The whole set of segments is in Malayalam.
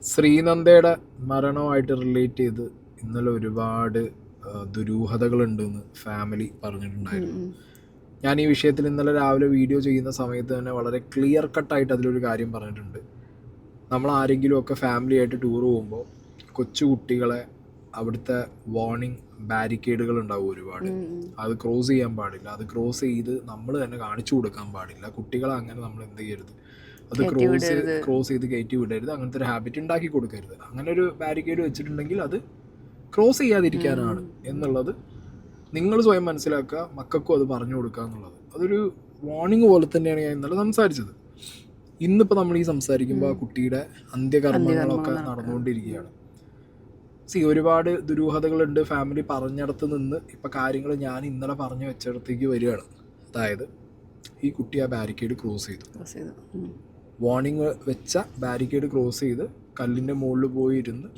ശ്രീനന്ദയുടെ മരണവുമായിട്ട് റിലേറ്റ് ചെയ്ത് ഇന്നലെ ഒരുപാട് ദുരൂഹതകളുണ്ടെന്ന് ഫാമിലി പറഞ്ഞിട്ടുണ്ടായിരുന്നു. ഞാൻ ഈ വിഷയത്തിൽ ഇന്നലെ രാവിലെ വീഡിയോ ചെയ്യുന്ന സമയത്ത് തന്നെ വളരെ ക്ലിയർ കട്ടായിട്ട് അതിലൊരു കാര്യം പറഞ്ഞിട്ടുണ്ട്. നമ്മൾ ആരെങ്കിലുമൊക്കെ ഫാമിലി ആയിട്ട് ടൂർ പോകുമ്പോൾ കൊച്ചു കുട്ടികളെ അവിടുത്തെ വാർണിംഗ് ബാരിക്കേഡുകൾ ഉണ്ടാവും ഒരുപാട്. അത് ക്രോസ് ചെയ്യാൻ പാടില്ല, അത് ക്രോസ് ചെയ്ത് നമ്മൾ തന്നെ കാണിച്ചു കൊടുക്കാൻ പാടില്ല. കുട്ടികളെ അങ്ങനെ നമ്മൾ എന്ത് ചെയ്യരുത്, അത് ക്രോസ് ചെയ്ത് കയറ്റി വിടരുത്, അങ്ങനത്തെ ഒരു ഹാബിറ്റ് ഉണ്ടാക്കി കൊടുക്കരുത്. അങ്ങനെ ഒരു ബാരിക്കേഡ് വെച്ചിട്ടുണ്ടെങ്കിൽ അത് ക്രോസ് ചെയ്യാതിരിക്കാനാണ് എന്നുള്ളത് നിങ്ങൾ സ്വയം മനസ്സിലാക്കുക, മക്കൾക്കും അത് പറഞ്ഞു കൊടുക്കുക എന്നുള്ളത്. അതൊരു വാർണിംഗ് പോലെ തന്നെയാണ് ഞാൻ ഇന്നലെ സംസാരിച്ചത്. ഇന്നിപ്പോൾ നമ്മൾ ഈ സംസാരിക്കുമ്പോൾ ആ കുട്ടിയുടെ അന്ത്യകർമ്മങ്ങളൊക്കെ നടന്നുകൊണ്ടിരിക്കുകയാണ്. ഒരുപാട് ദുരൂഹതകളുണ്ട്. ഫാമിലി പറഞ്ഞിടത്ത് നിന്ന് ഇപ്പം കാര്യങ്ങൾ ഞാൻ ഇന്നലെ പറഞ്ഞു വെച്ചിടത്തേക്ക് വരികയാണ്. അതായത് ഈ കുട്ടി ആ ബാരിക്കേഡ് ക്രോസ് ചെയ്തു, വാർണിംഗ് വെച്ച ബാരിക്കേഡ് ക്രോസ് ചെയ്ത് കല്ലിൻ്റെ മുകളിൽ പോയിരുന്ന്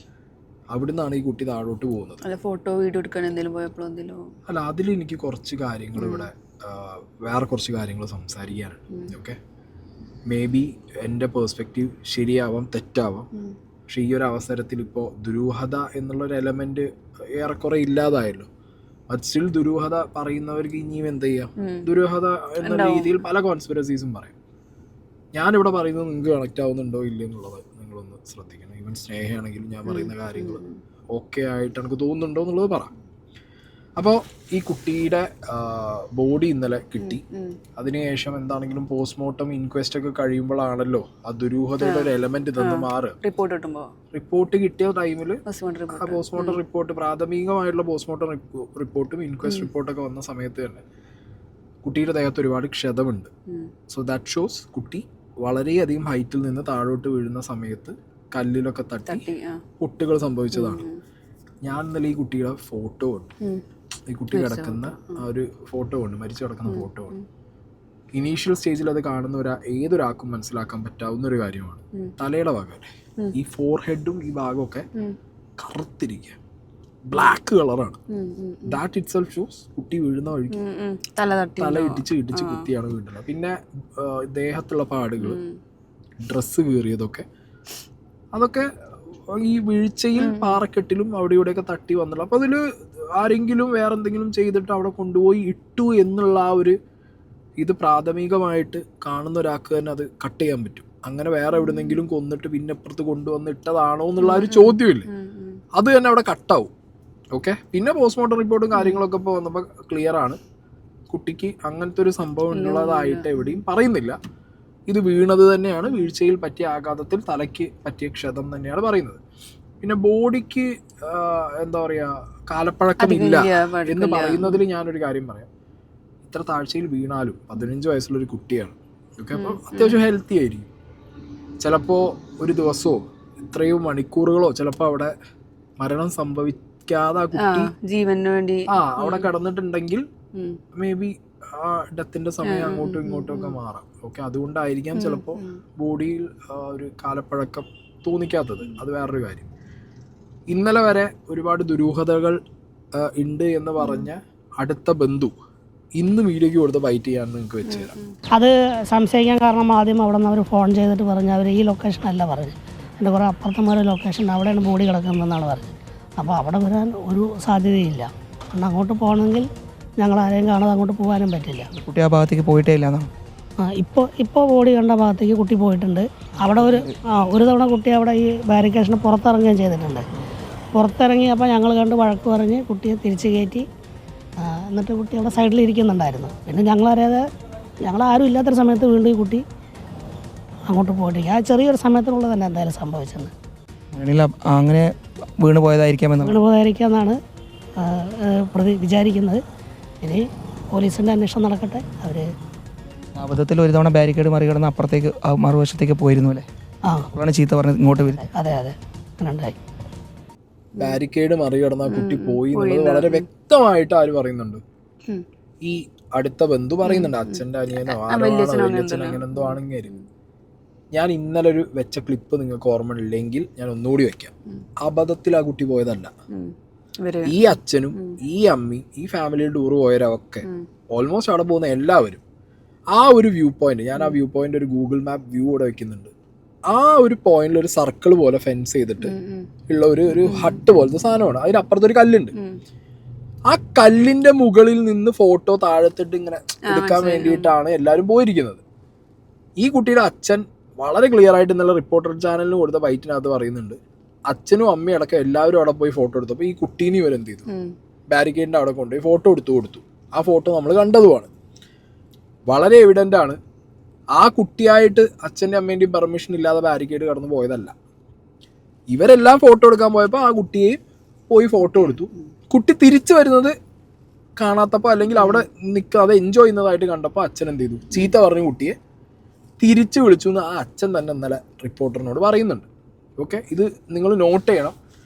അവിടെ നിന്നാണ് ഈ കുട്ടി താഴോട്ട് പോകുന്നത്. ഫോട്ടോ വീഡിയോ എടുക്കാൻ എന്തെങ്കിലും പോയപ്പോഴോ അല്ല, അതിൽ എനിക്ക് കുറച്ച് കാര്യങ്ങൾ ഇവിടെ വേറെ കുറച്ച് കാര്യങ്ങൾ സംസാരിക്കാനുണ്ട്. ഓക്കെ, മേ ബി എൻ്റെ പേഴ്സ്പെക്റ്റീവ് ശരിയാവാം, തെറ്റാവാം. പക്ഷെ ഈ ഒരു അവസരത്തിൽ ഇപ്പോൾ ദുരൂഹത എന്നുള്ളൊരു എലമെന്റ് ഏറെക്കുറെ ഇല്ലാതായല്ലോ. ബട്ട് സ്റ്റിൽ ദുരൂഹത പറയുന്നവർക്ക് ഇനിയും എന്ത് ചെയ്യാം, ദുരൂഹത എന്ന രീതിയിൽ പല കോൺസ്പിറസീസും പറയും. ഞാനിവിടെ പറയുന്നത് നിങ്ങൾക്ക് കണക്റ്റ് ആവുന്നുണ്ടോ ഇല്ല എന്നുള്ളത് നിങ്ങളൊന്ന് ശ്രദ്ധിക്കണം. ഈവൻ സ്നേഹമാണെങ്കിലും ഞാൻ പറയുന്ന കാര്യങ്ങൾ ഓക്കെ ആയിട്ട് എനിക്ക് തോന്നുന്നുണ്ടോ എന്നുള്ളത് പറ. അപ്പോൾ ഈ കുട്ടിയുടെ ബോഡി ഇന്നലെ കിട്ടി. അതിനുശേഷം എന്താണെങ്കിലും പോസ്റ്റ്മോർട്ടം ഇൻക്വസ്റ്റ് ഒക്കെ കഴിയുമ്പോഴാണല്ലോ ആ ദുരൂഹതയുടെ ഒരു എലമെന്റ് ഇതൊന്ന് മാറുക. റിപ്പോർട്ട് കിട്ടിയ ടൈമിൽ പോസ്റ്റ്മോർട്ടം റിപ്പോർട്ട്, പ്രാഥമികമായിട്ടുള്ള പോസ്റ്റ്മോർട്ടം റിപ്പോർട്ടും ഇൻക്വസ്റ്റ് റിപ്പോർട്ടൊക്കെ വന്ന സമയത്ത് തന്നെ കുട്ടിയുടെ ദേഹത്ത് ഒരുപാട് ക്ഷതമുണ്ട്. സോ ദാറ്റ് ഷോസ് കുട്ടി വളരെയധികം ഹൈറ്റിൽ നിന്ന് താഴോട്ട് വീഴുന്ന സമയത്ത് കല്ലിലൊക്കെ തട്ടി പൊട്ടുകൾ സംഭവിച്ചതാണ്. ഞാൻ ഇന്നലെ ഈ കുട്ടിയുടെ ഫോട്ടോ ഉണ്ട്, ഈ കുട്ടി കിടക്കുന്ന ആ ഒരു ഫോട്ടോ ഉണ്ട്, മരിച്ചു കിടക്കുന്ന ഫോട്ടോ ഉണ്ട്. ഇനീഷ്യൽ സ്റ്റേജിൽ അത് കാണുന്ന ഏതൊരാൾക്കും മനസ്സിലാക്കാൻ പറ്റാവുന്ന ഒരു കാര്യമാണ്. തലയുടെ ഭാഗം അല്ലേ, ഈ ഫോർഹെഡും ഈ ഭാഗമൊക്കെ കറുത്തിരിക്കുക, ബ്ലാക്ക് കളറാണ്. ദാറ്റ് ഇറ്റ് സെൽഫ് ഷോസ് കുട്ടി വീഴുന്ന വഴിക്ക് തല ഇടിച്ച് കുത്തിയാണ് വീഴുന്നത്. പിന്നെ ദേഹത്തുള്ള പാടുകൾ, ഡ്രസ്സ് കീറിയതൊക്കെ, അതൊക്കെ ഈ വീഴ്ചയിൽ പാറക്കെട്ടിലും അവിടെ ഇവിടെയൊക്കെ തട്ടി വന്നുള്ളൂ. അപ്പോൾ അതിൽ ആരെങ്കിലും വേറെ എന്തെങ്കിലും ചെയ്തിട്ട് അവിടെ കൊണ്ടുപോയി ഇട്ടു എന്നുള്ള ആ ഒരു ഇത് പ്രാഥമികമായിട്ട് കാണുന്ന ഒരാൾക്ക് തന്നെ അത് കട്ട് ചെയ്യാൻ പറ്റും. അങ്ങനെ വേറെ എവിടെന്നെങ്കിലും കൊന്നിട്ട് പിന്നെ അപ്പുറത്ത് കൊണ്ടുവന്ന് ഇട്ടതാണോ എന്നുള്ള ഒരു ചോദ്യമില്ലേ, അത് തന്നെ അവിടെ കട്ടാവും. ഓക്കെ, പിന്നെ പോസ്റ്റ്മോർട്ടം റിപ്പോർട്ടും കാര്യങ്ങളൊക്കെ ഇപ്പോൾ വന്നപ്പോൾ ക്ലിയർ ആണ്, കുട്ടിക്ക് അങ്ങനത്തെ ഒരു സംഭവം ഉള്ളതായിട്ട് എവിടെയും പറയുന്നില്ല. ഇത് വീണത് തന്നെയാണ്, വീഴ്ചയിൽ പറ്റിയ ആഘാതത്തിൽ തലയ്ക്ക് പറ്റിയ ക്ഷതം തന്നെയാണ് പറയുന്നത്. പിന്നെ ബോഡിക്ക് എന്താ പറയുക, കാലപ്പഴക്കമില്ല എന്ന് പറയുന്നതിൽ ഞാനൊരു കാര്യം പറയാം. ഇത്ര താഴ്ചയിൽ വീണാലും 15 വയസ്സുള്ളൊരു കുട്ടിയാണ്. ഓക്കെ, അപ്പോൾ അത്യാവശ്യം ഹെൽത്തി ആയിരിക്കും. ചിലപ്പോൾ ഒരു ദിവസമോ ഇത്രയോ മണിക്കൂറുകളോ ചിലപ്പോൾ അവിടെ മരണം സംഭവിക്കാതെ ആ കുട്ടി ജീവന് വേണ്ടി അവിടെ കിടന്നിട്ടുണ്ടെങ്കിൽ മേ ബി ആ ഡെത്തിന്റെ സമയം അങ്ങോട്ടും ഇങ്ങോട്ടും ഒക്കെ മാറാം. ഓക്കെ, അതുകൊണ്ടായിരിക്കാം ചിലപ്പോൾ ബോഡിയിൽ ഒരു കാലപ്പഴക്കം തോന്നിക്കാത്തത്. അത് വേറൊരു കാര്യം. ഇന്നലെ വരെ ഒരുപാട് ദുരൂഹതകൾ ഉണ്ട് എന്ന് പറഞ്ഞ അടുത്ത ബന്ധു ഇന്ന് വീഡിയോയ്ക്ക് കൊടുത്ത് ബൈറ്റ് ചെയ്യാൻ നിങ്ങൾക്ക് വെച്ച് തരാം. അത് സംശയിക്കാൻ കാരണം ആദ്യം അവിടെ നിന്ന് അവർ ഫോൺ ചെയ്തിട്ട് പറഞ്ഞു അവർ ഈ ലൊക്കേഷൻ അല്ല പറഞ്ഞു, എൻ്റെ കുറേ അപ്പുറത്തമാരെ ലൊക്കേഷൻ അവിടെയാണ് ബോഡി കിടക്കുന്നതെന്നാണ് പറഞ്ഞത്. അപ്പോൾ അവിടെ വരാൻ ഒരു സാധ്യതയില്ല. കാരണം അങ്ങോട്ട് പോകണമെങ്കിൽ ഞങ്ങൾ ആരെയും കാണാതെ അങ്ങോട്ട് പോകാനും പറ്റില്ല. കുട്ടി ആ ഭാഗത്തേക്ക് പോയിട്ടേ ഇല്ല. ഇപ്പോൾ ബോഡി കണ്ട ഭാഗത്തേക്ക് കുട്ടി പോയിട്ടുണ്ട്. അവിടെ ഒരു തവണ കുട്ടി അവിടെ ഈ ബാരിക്കേഷന് പുറത്തിറങ്ങുകയും ചെയ്തിട്ടുണ്ട്. പുറത്തിറങ്ങിയപ്പോൾ ഞങ്ങൾ കണ്ട് വഴക്ക് പറഞ്ഞ് കുട്ടിയെ തിരിച്ച് കയറ്റി, എന്നിട്ട് കുട്ടി അവിടെ സൈഡിൽ ഇരിക്കുന്നുണ്ടായിരുന്നു. പിന്നെ ഞങ്ങളറിയാതെ ഞങ്ങളാരും ഇല്ലാത്തൊരു സമയത്ത് വീണ്ടും ഈ കുട്ടി അങ്ങോട്ട് പോയിട്ടില്ല. ആ ചെറിയൊരു സമയത്തിനുള്ളത് തന്നെ എന്തായാലും സംഭവിച്ചത്. അങ്ങനെ വീണ് പോയതായിരിക്കാമെന്നാണ് പ്രതി വിചാരിക്കുന്നത്. ഇനി പോലീസിൻ്റെ അന്വേഷണം നടക്കട്ടെ. അവർ അബദ്ധത്തിൽ ഒരു തവണ ബാരിക്കേഡ് മറികടന്ന് അപ്പുറത്തേക്ക് മറുവശത്തേക്ക് പോയിരുന്നു അല്ലേ? അപ്പോഴാണ് ചീത്ത പറഞ്ഞത് ഇങ്ങോട്ട് വരും. അതെ അങ്ങനെ ഉണ്ടായി. ബാരിക്കേഡ് മറികടന്ന കുട്ടി പോയി എന്നുള്ളത് വളരെ വ്യക്തമായിട്ട് ആര് പറയുന്നുണ്ട്, ഈ അടുത്ത ബന്ധു പറയുന്നുണ്ട്. അച്ഛൻ്റെ അനിയനോ വല്യച്ഛനോ അങ്ങനെ എന്തോ ആണെങ്കിൽ. ഞാൻ ഇന്നലെ ഒരു വെച്ച ക്ലിപ്പ് നിങ്ങൾക്ക് ഓർമ്മ ഇല്ലെങ്കിൽ ഞാൻ ഒന്നുകൂടി വെക്കാം. അബദ്ധത്തിൽ ആ കുട്ടി പോയതല്ല. ഈ അച്ഛനും ഈ അമ്മയും ഈ ഫാമിലിയിൽ ടൂർ പോയവരൊക്കെ ഓൾമോസ്റ്റ് അവിടെ പോകുന്ന എല്ലാവരും ആ ഒരു വ്യൂ പോയിന്റ്, ഞാൻ ആ വ്യൂ പോയിന്റ് ഒരു ഗൂഗിൾ മാപ്പ് വ്യൂ ഇവിടെ വെക്കുന്നുണ്ട്. ആ ഒരു പോയിന്റിൽ ഒരു സർക്കിൾ പോലെ ഫെൻസ് ചെയ്തിട്ട് ഉള്ള ഒരു ഹട്ട് പോലത്തെ സാധനമാണ്. അതിനപ്പുറത്തൊരു കല്ലുണ്ട്. ആ കല്ലിന്റെ മുകളിൽ നിന്ന് ഫോട്ടോ താഴത്തിട്ട് ഇങ്ങനെ എടുക്കാൻ വേണ്ടിയിട്ടാണ് എല്ലാവരും പോയിരിക്കുന്നത്. ഈ കുട്ടിയുടെ അച്ഛൻ വളരെ ക്ലിയർ ആയിട്ട് ഇന്നലെ റിപ്പോർട്ടർ ചാനലിന് കൊടുത്ത ബൈറ്റിനകത്ത് പറയുന്നുണ്ട്, അച്ഛനും അമ്മയും അടക്കം എല്ലാവരും അവിടെ പോയി ഫോട്ടോ എടുത്തപ്പോൾ ഈ കുട്ടീനെ ഇവരെന്ത് ചെയ്തു, ബാരിക്കേഡിൻ്റെ അവിടെ കൊണ്ടുപോയി ഫോട്ടോ കൊടുത്തു. ആ ഫോട്ടോ നമ്മൾ കണ്ടതുമാണ്. വളരെ എവിഡൻ്റ് ആണ്. ആ കുട്ടിയായിട്ട് അച്ഛൻ്റെ അമ്മേൻ്റെയും പെർമിഷൻ ഇല്ലാതെ ബാരിക്കേഡ് കടന്നു പോയതല്ല. ഇവരെല്ലാം ഫോട്ടോ എടുക്കാൻ പോയപ്പോൾ ആ കുട്ടിയെ പോയി ഫോട്ടോ എടുത്തു. കുട്ടി തിരിച്ചു വരുന്നത് കാണാത്തപ്പോൾ അല്ലെങ്കിൽ അവിടെ നിൽക്കാതെ എൻജോയ് ചെയ്യുന്നതായിട്ട് കണ്ടപ്പോൾ അച്ഛൻ എന്ത് ചെയ്തു, ചീത്ത പറഞ്ഞു കുട്ടിയെ തിരിച്ചു വിളിച്ചു എന്ന് ആ അച്ഛൻ തന്നെ ഇന്നലെ റിപ്പോർട്ടറിനോട് പറയുന്നുണ്ട്. ഓക്കെ, ഇത് നിങ്ങൾ നോട്ട് ചെയ്യണം.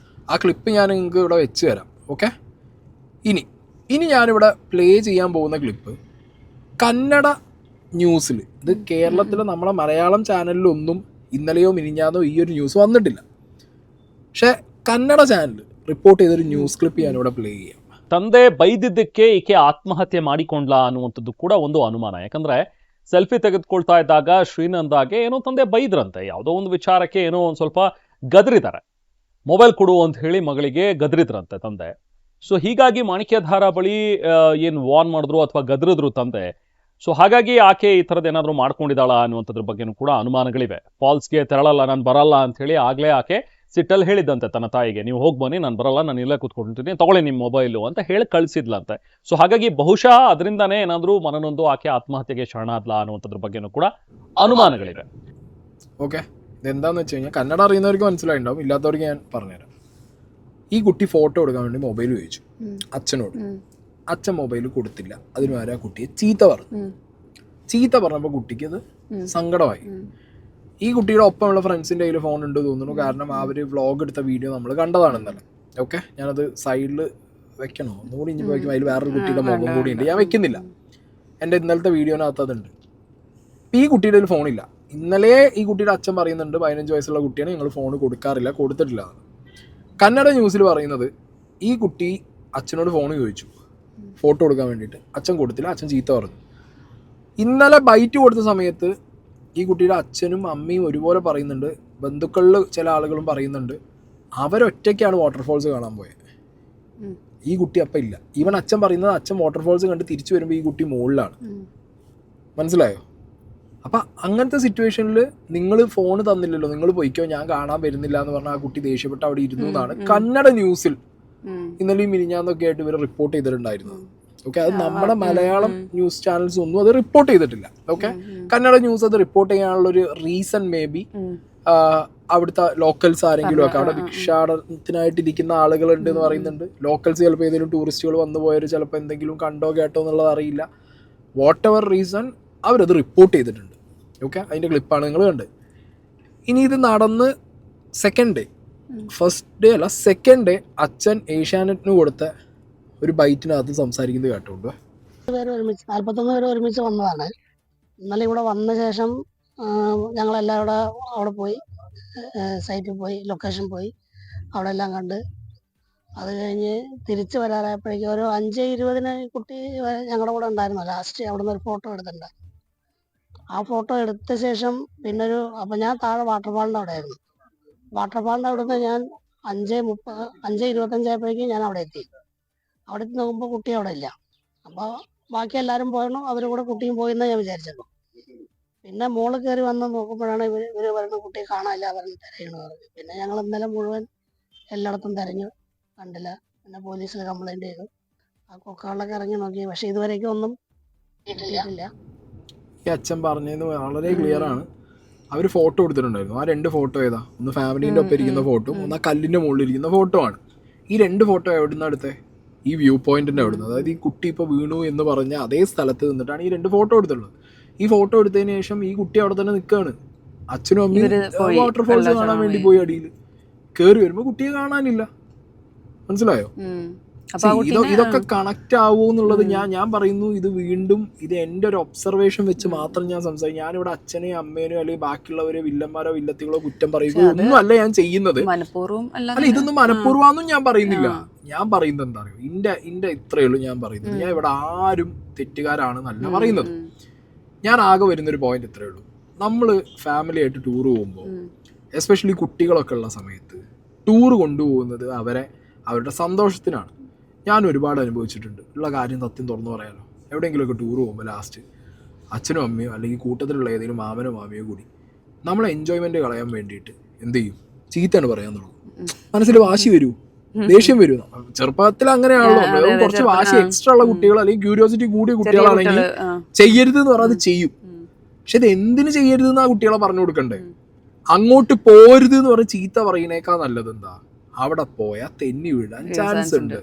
ആ ക്ലിപ്പ് ഞാൻ നിങ്ങൾക്ക് ഇവിടെ വെച്ച് തരാം. ഓക്കെ, ഇനി ഞാനിവിടെ പ്ലേ ചെയ്യാൻ പോകുന്ന ക്ലിപ്പ് കന്നഡ ന്യൂസിൽ, ഇത് കേരളത്തിലെ നമ്മളെ മലയാളം ചാനലിലൊന്നും ഇന്നലെയോ മിനിഞ്ഞാന്നോ ഈ ഒരു ന്യൂസ് വന്നിട്ടില്ല. പക്ഷേ കന്നഡ ചാനൽ റിപ്പോർട്ട് ചെയ്തൊരു ന്യൂസ് ക്ലിപ്പ് ഞാനിവിടെ ಪ್ಲೇ ചെയ്യാം. ತಂದೆ ಬೈದಿದ್ದಕ್ಕೆ ಈಕೆ ಆತ್ಮಹತ್ಯೆ ಮಾಡಿಕೊಂಡ್ಲಾ ಅನ್ನುವಂಥದ್ದು ಕೂಡ ಒಂದು ಅನುಮಾನ. ಯಾಕಂದ್ರೆ ಸೆಲ್ಫಿ ತೆಗೆದುಕೊಳ್ತಾ ಇದ್ದಾಗ ಶ್ರೀನಂದಾಗೆ ಏನೋ ತಂದೆ ಬೈದ್ರಂತೆ, ಯಾವುದೋ ಒಂದು ವಿಚಾರಕ್ಕೆ ಏನೋ ಒಂದು ಸ್ವಲ್ಪ ಗದರಿದ್ದಾರೆ, ಮೊಬೈಲ್ ಕೊಡು ಅಂತ ಹೇಳಿ ಮಗಳಿಗೆ ಗದರಿದ್ರಂತೆ ತಂದೆ. ಸೊ ಹೀಗಾಗಿ ಮಾಣಿಕ್ಯಧಾರ ಬಳಿ ಏನು ವಾರ್ನ್ ಮಾಡಿದ್ರು ಅಥವಾ ಗದರಿದ್ರು ತಂದೆ. ಸೊ ಹಾಗಾಗಿ ಆಕೆ ಈ ಥರದ್ದು ಏನಾದರೂ ಮಾಡ್ಕೊಂಡಿದ್ದಾಳ ಅನ್ನುವಂಥದ್ರ ಬಗ್ಗೆನೂ ಕೂಡ ಅನುಮಾನಗಳಿವೆ. ಫಾಲ್ಸ್ಗೆ ತೆರಳಲ್ಲ, ನಾನು ಬರಲ್ಲ ಅಂತ ಹೇಳಿ ಆಗಲೇ ಆಕೆ ಸಿಟ್ಟಲ್ಲಿ ಹೇಳಿದ್ದಂತೆ ತನ್ನ ತಾಯಿಗೆ, ನೀವು ಹೋಗಿ ಬನ್ನಿ, ನಾನು ಬರಲ್ಲ, ನಾನು ಇಲ್ಲೇ ಕೂತ್ಕೊಂಡಿರ್ತೀನಿ, ತಗೊಳ್ಳಿ ನಿಮ್ಮ ಮೊಬೈಲು ಅಂತ ಹೇಳಿ ಕಳಿಸಿದ್ಲಂತೆ. ಸೊ ಹಾಗಾಗಿ ಬಹುಶಃ ಅದರಿಂದಾನೇ ಏನಾದರೂ ಮನನೊಂದು ಆಕೆ ಆತ್ಮಹತ್ಯೆಗೆ ಶರಣಾದ್ಲ ಅನ್ನುವಂಥದ್ರ ಬಗ್ಗೆನೂ ಕೂಡ ಅನುಮಾನಗಳಿವೆ. ഓക്കെ, ഇതെന്താന്ന് വെച്ച് കഴിഞ്ഞാൽ കന്നഡ അറിയുന്നവർക്ക് മനസ്സിലായിട്ടുണ്ടാവും, ഇല്ലാത്തവർക്ക് ഞാൻ പറഞ്ഞുതരാം. ഈ കുട്ടി ഫോട്ടോ എടുക്കാൻ വേണ്ടി മൊബൈൽ ചോദിച്ചു അച്ഛനോട്. അച്ഛൻ മൊബൈൽ കൊടുത്തില്ല. അതിന് വരെ ആ കുട്ടിയെ ചീത്ത പറഞ്ഞപ്പോൾ കുട്ടിക്ക് അത് സങ്കടമായി. ഈ കുട്ടിയുടെ ഒപ്പമുള്ള ഫ്രണ്ട്സിൻ്റെ കയ്യിൽ ഫോൺ ഉണ്ട് തോന്നുന്നു, കാരണം അവർ വ്ളോഗ് എടുത്ത വീഡിയോ നമ്മൾ കണ്ടതാണെന്നല്ല. ഓക്കെ, ഞാനത് സൈഡിൽ വെക്കണോ, ഒന്നുകൂടി ഇഞ്ചി വയ്ക്കും, അതിൽ വേറൊരു കുട്ടിയുടെ മുഖം കൂടി ഉണ്ട്, ഞാൻ വെക്കുന്നില്ല. എൻ്റെ ഇന്നലത്തെ വീഡിയോനകത്ത് അതുണ്ട്. ഈ കുട്ടിയുടെ ഒരു ഫോണില്ല. ഇന്നലെ ഈ കുട്ടിയുടെ അച്ഛൻ പറയുന്നുണ്ട് 15 വയസ്സുള്ള കുട്ടിയാണ്, ഞങ്ങൾ ഫോൺ കൊടുക്കാറില്ല, കൊടുത്തിട്ടില്ല. കന്നഡ ന്യൂസിൽ പറയുന്നത് ഈ കുട്ടി അച്ഛനോട് ഫോൺ ചോദിച്ചു ഫോട്ടോ എടുക്കാൻ വേണ്ടിയിട്ട്, അച്ഛൻ കൊടുത്തില്ല, അച്ഛൻ ചീത്ത പറഞ്ഞു. ഇന്നലെ ബൈറ്റ് കൊടുത്ത സമയത്ത് ഈ കുട്ടിയുടെ അച്ഛനും അമ്മയും ഒരുപോലെ പറയുന്നുണ്ട്, ബന്ധുക്കളിൽ ചില ആളുകളും പറയുന്നുണ്ട്, അവരൊറ്റയ്ക്കാണ് വാട്ടർഫോൾസ് കാണാൻ പോയത്. ഈ കുട്ടി അപ്പം ഇല്ല. ഈവൻ അച്ഛൻ പറയുന്നത് അച്ഛൻ വാട്ടർഫോൾസ് കണ്ട് തിരിച്ചു വരുമ്പോൾ ഈ കുട്ടി മുകളിലാണ്. മനസ്സിലായോ? അപ്പം അങ്ങനത്തെ സിറ്റുവേഷനിൽ നിങ്ങൾ ഫോൺ തന്നില്ലല്ലോ, നിങ്ങൾ പോയിക്കോ, ഞാൻ കാണാൻ വരുന്നില്ല എന്ന് പറഞ്ഞാൽ ആ കുട്ടി ദേഷ്യപ്പെട്ട് അവിടെ ഇരുന്നു എന്നാണ് കന്നഡ ന്യൂസിൽ ഇന്നലെയും മിനിഞ്ഞാന്നൊക്കെ ആയിട്ട് ഇവർ റിപ്പോർട്ട് ചെയ്തിട്ടുണ്ടായിരുന്നത്. ഓക്കെ, അത് നമ്മുടെ മലയാളം ന്യൂസ് ചാനൽസ് ഒന്നും അത് റിപ്പോർട്ട് ചെയ്തിട്ടില്ല. ഓക്കെ, കന്നഡ ന്യൂസ് അത് റിപ്പോർട്ട് ചെയ്യാനുള്ളൊരു റീസൺ മേ ബി അവിടുത്തെ ലോക്കൽസ് ആരെങ്കിലും ഒക്കെ, അവിടെ ഭിക്ഷാടനത്തിനായിട്ട് ഇരിക്കുന്ന ആളുകളുണ്ട് എന്ന് പറയുന്നുണ്ട്. ലോക്കൽസ് ചിലപ്പോൾ ഏതെങ്കിലും ടൂറിസ്റ്റുകൾ വന്നു പോയവർ ചിലപ്പോൾ എന്തെങ്കിലും കണ്ടോ കേട്ടോ എന്നുള്ളത് അറിയില്ല. വാട്ട് എവർ റീസൺ അവരത് റിപ്പോർട്ട് ചെയ്തിട്ടുണ്ട്. ഓക്കെ, അതിൻ്റെ ക്ലിപ്പാണ് നിങ്ങൾ കണ്ടത്. ഇനി ഇത് നടന്ന് സെക്കൻഡ് ഡേ, ഫസ്റ്റ് ഡേ അല്ല സെക്കൻഡ് ഡേ അച്ഛൻ ഏഷ്യാനെറ്റിന് കൊടുത്ത ഒരു ബൈറ്റിനകത്ത് സംസാരിക്കുന്നത് കേട്ടോണ്ട്. 41 പേര് ഒരുമിച്ച് വന്നതാണ്. ഇന്നലെ ഇവിടെ വന്ന ശേഷം ഞങ്ങളെല്ലാവരും അവിടെ പോയി, സൈറ്റിൽ പോയി, ലൊക്കേഷൻ പോയി, അവിടെ എല്ലാം കണ്ട് അത് കഴിഞ്ഞ് തിരിച്ച് വരാറായപ്പോഴേക്കും ഒരു 5:20 കുട്ടി ഞങ്ങളുടെ കൂടെ ഉണ്ടായിരുന്നു. ലാസ്റ്റ് അവിടെ നിന്ന് ഒരു ഫോട്ടോ എടുത്തിട്ടുണ്ട്. ആ ഫോട്ടോ എടുത്ത ശേഷം പിന്നൊരു, അപ്പം ഞാൻ താഴെ വാട്ടർഫാളിൻ്റെ അവിടെ ആയിരുന്നു. വാട്ടർഫാളിൻ്റെ അവിടെ നിന്ന് ഞാൻ 5:25 ആയപ്പോഴേക്കും ഞാൻ അവിടെ എത്തി. അവിടെ എത്തി നോക്കുമ്പോൾ കുട്ടി അവിടെ ഇല്ല. അപ്പോൾ ബാക്കി എല്ലാവരും പോയണോ, അവരുടെ കൂടെ കുട്ടിയും പോയെന്ന് ഞാൻ വിചാരിച്ചത്. പിന്നെ മോള് കയറി വന്ന് നോക്കുമ്പോഴാണ് ഇവർ പറയുന്ന കുട്ടിയെ കാണാനില്ല, അവരെന്ന് തിരയണമെന്ന് പറഞ്ഞു. പിന്നെ ഞങ്ങൾ ഇന്നലെ മുഴുവൻ എല്ലായിടത്തും തിരഞ്ഞു, കണ്ടില്ല. പിന്നെ പോലീസിൽ കംപ്ലൈൻറ്റ് ചെയ്തു. ആ കൊക്കാളിലൊക്കെ ഇറങ്ങി നോക്കി, പക്ഷേ ഇതുവരേക്കും ഒന്നും കിട്ടിയിട്ടില്ല. ഈ അച്ഛൻ പറഞ്ഞത് വളരെ ക്ലിയർ ആണ്. അവർ ഫോട്ടോ എടുത്തിട്ടുണ്ടായിരുന്നു. ആ 2 ഫോട്ടോ ഏതാ? ഒന്ന് ഫാമിലീൻ്റെ ഒപ്പം ഇരിക്കുന്ന ഫോട്ടോ, ഒന്ന് ആ കല്ലിൻ്റെ മുകളിൽ ഇരിക്കുന്ന ഫോട്ടോ ആണ്. ഈ 2 ഫോട്ടോ എവിടെ നിന്നാണ് എടുത്തത്? ഈ വ്യൂ പോയിന്റിൻ്റെ അവിടെ നിന്ന്. അതായത് ഈ കുട്ടി ഇപ്പോൾ വീണു എന്ന് പറഞ്ഞ അതേ സ്ഥലത്ത് നിന്നിട്ടാണ് ഈ 2 ഫോട്ടോ എടുത്തിട്ടുള്ളത്. ഈ ഫോട്ടോ എടുത്തതിന് ശേഷം ഈ കുട്ടി അവിടെ തന്നെ നിൽക്കുകയാണ്. അച്ഛനും അമ്മയും വാട്ടർഫോൾസ് കാണാൻ വേണ്ടി പോയി അടിയിൽ കയറി വരുമ്പോൾ കുട്ടിയെ കാണാനില്ല. മനസ്സിലായോ? ഇതൊക്കെ കണക്ട് ആവൂ എന്നുള്ളത് ഞാൻ പറയുന്നു. ഇത് വീണ്ടും ഇത് എൻ്റെ ഒരു ഒബ്സർവേഷൻ വെച്ച് മാത്രം ഞാൻ സംസാരിക്കും. ഞാനിവിടെ അച്ഛനെയും അമ്മേനെയോ അല്ലെങ്കിൽ ബാക്കിയുള്ളവരെ വില്ലന്മാരോ വില്ലത്തികളോ കുറ്റം പറയുകയോ ഒന്നും അല്ല ഞാൻ ചെയ്യുന്നത്. അല്ല, ഇതൊന്നും മനഃപൂർവ്വമൊന്നും ഞാൻ പറയുന്നില്ല. ഞാൻ പറയുന്നത് എന്താ അറിയോ, ഇന്റെ ഇത്രയേ ഉള്ളൂ ഞാൻ പറയുന്നത്. ഞാൻ ഇവിടെ ആരും തെറ്റുകാരാണെന്നല്ല പറയുന്നത്. ഞാൻ ആകെ വരുന്നൊരു പോയിന്റ് ഇത്രയേ ഉള്ളൂ. നമ്മൾ ഫാമിലി ആയിട്ട് ടൂർ പോകുമ്പോൾ എസ്പെഷ്യലി കുട്ടികളൊക്കെ ഉള്ള സമയത്ത് ടൂർ കൊണ്ടുപോകുന്നത് അവരുടെ സന്തോഷത്തിനാണ്. ഞാൻ ഒരുപാട് അനുഭവിച്ചിട്ടുണ്ട് ഉള്ള കാര്യം സത്യം തുറന്നു പറയാലോ. എവിടെയെങ്കിലുമൊക്കെ ടൂർ പോകുമ്പോൾ ലാസ്റ്റ് അച്ഛനും അമ്മയോ അല്ലെങ്കിൽ കൂട്ടത്തിലുള്ള ഏതെങ്കിലും മാമനോ മാമിയോ കൂടി നമ്മളെ എൻജോയ്മെൻറ്റ് കളയാൻ വേണ്ടിയിട്ട് എന്ത് ചെയ്യും, ചീത്തയാണ് പറയാൻ തുടങ്ങും. മനസ്സിൽ വാശി വരൂ, ദേഷ്യം വരും. ചെറുപ്പത്തിൽ അങ്ങനെയാണല്ലോ, കുറച്ച് വാശി എക്സ്ട്രാ ഉള്ള കുട്ടികൾ അല്ലെങ്കിൽ ക്യൂരിയോസിറ്റി കൂടിയ കുട്ടികളാണെങ്കിൽ ചെയ്യരുത് എന്ന് പറഞ്ഞാൽ അത് ചെയ്യും. പക്ഷെ ഇത് എന്തിനു ചെയ്യരുത് എന്ന് ആ കുട്ടികളെ പറഞ്ഞു കൊടുക്കണ്ടേ? അങ്ങോട്ട് പോരുത് എന്ന് പറഞ്ഞ് ചീത്ത പറയുന്നേക്കാൾ നല്ലത് എന്താ, അവിടെ പോയാൽ തെന്നി വീഴാൻ ചാൻസ് ഉണ്ട്,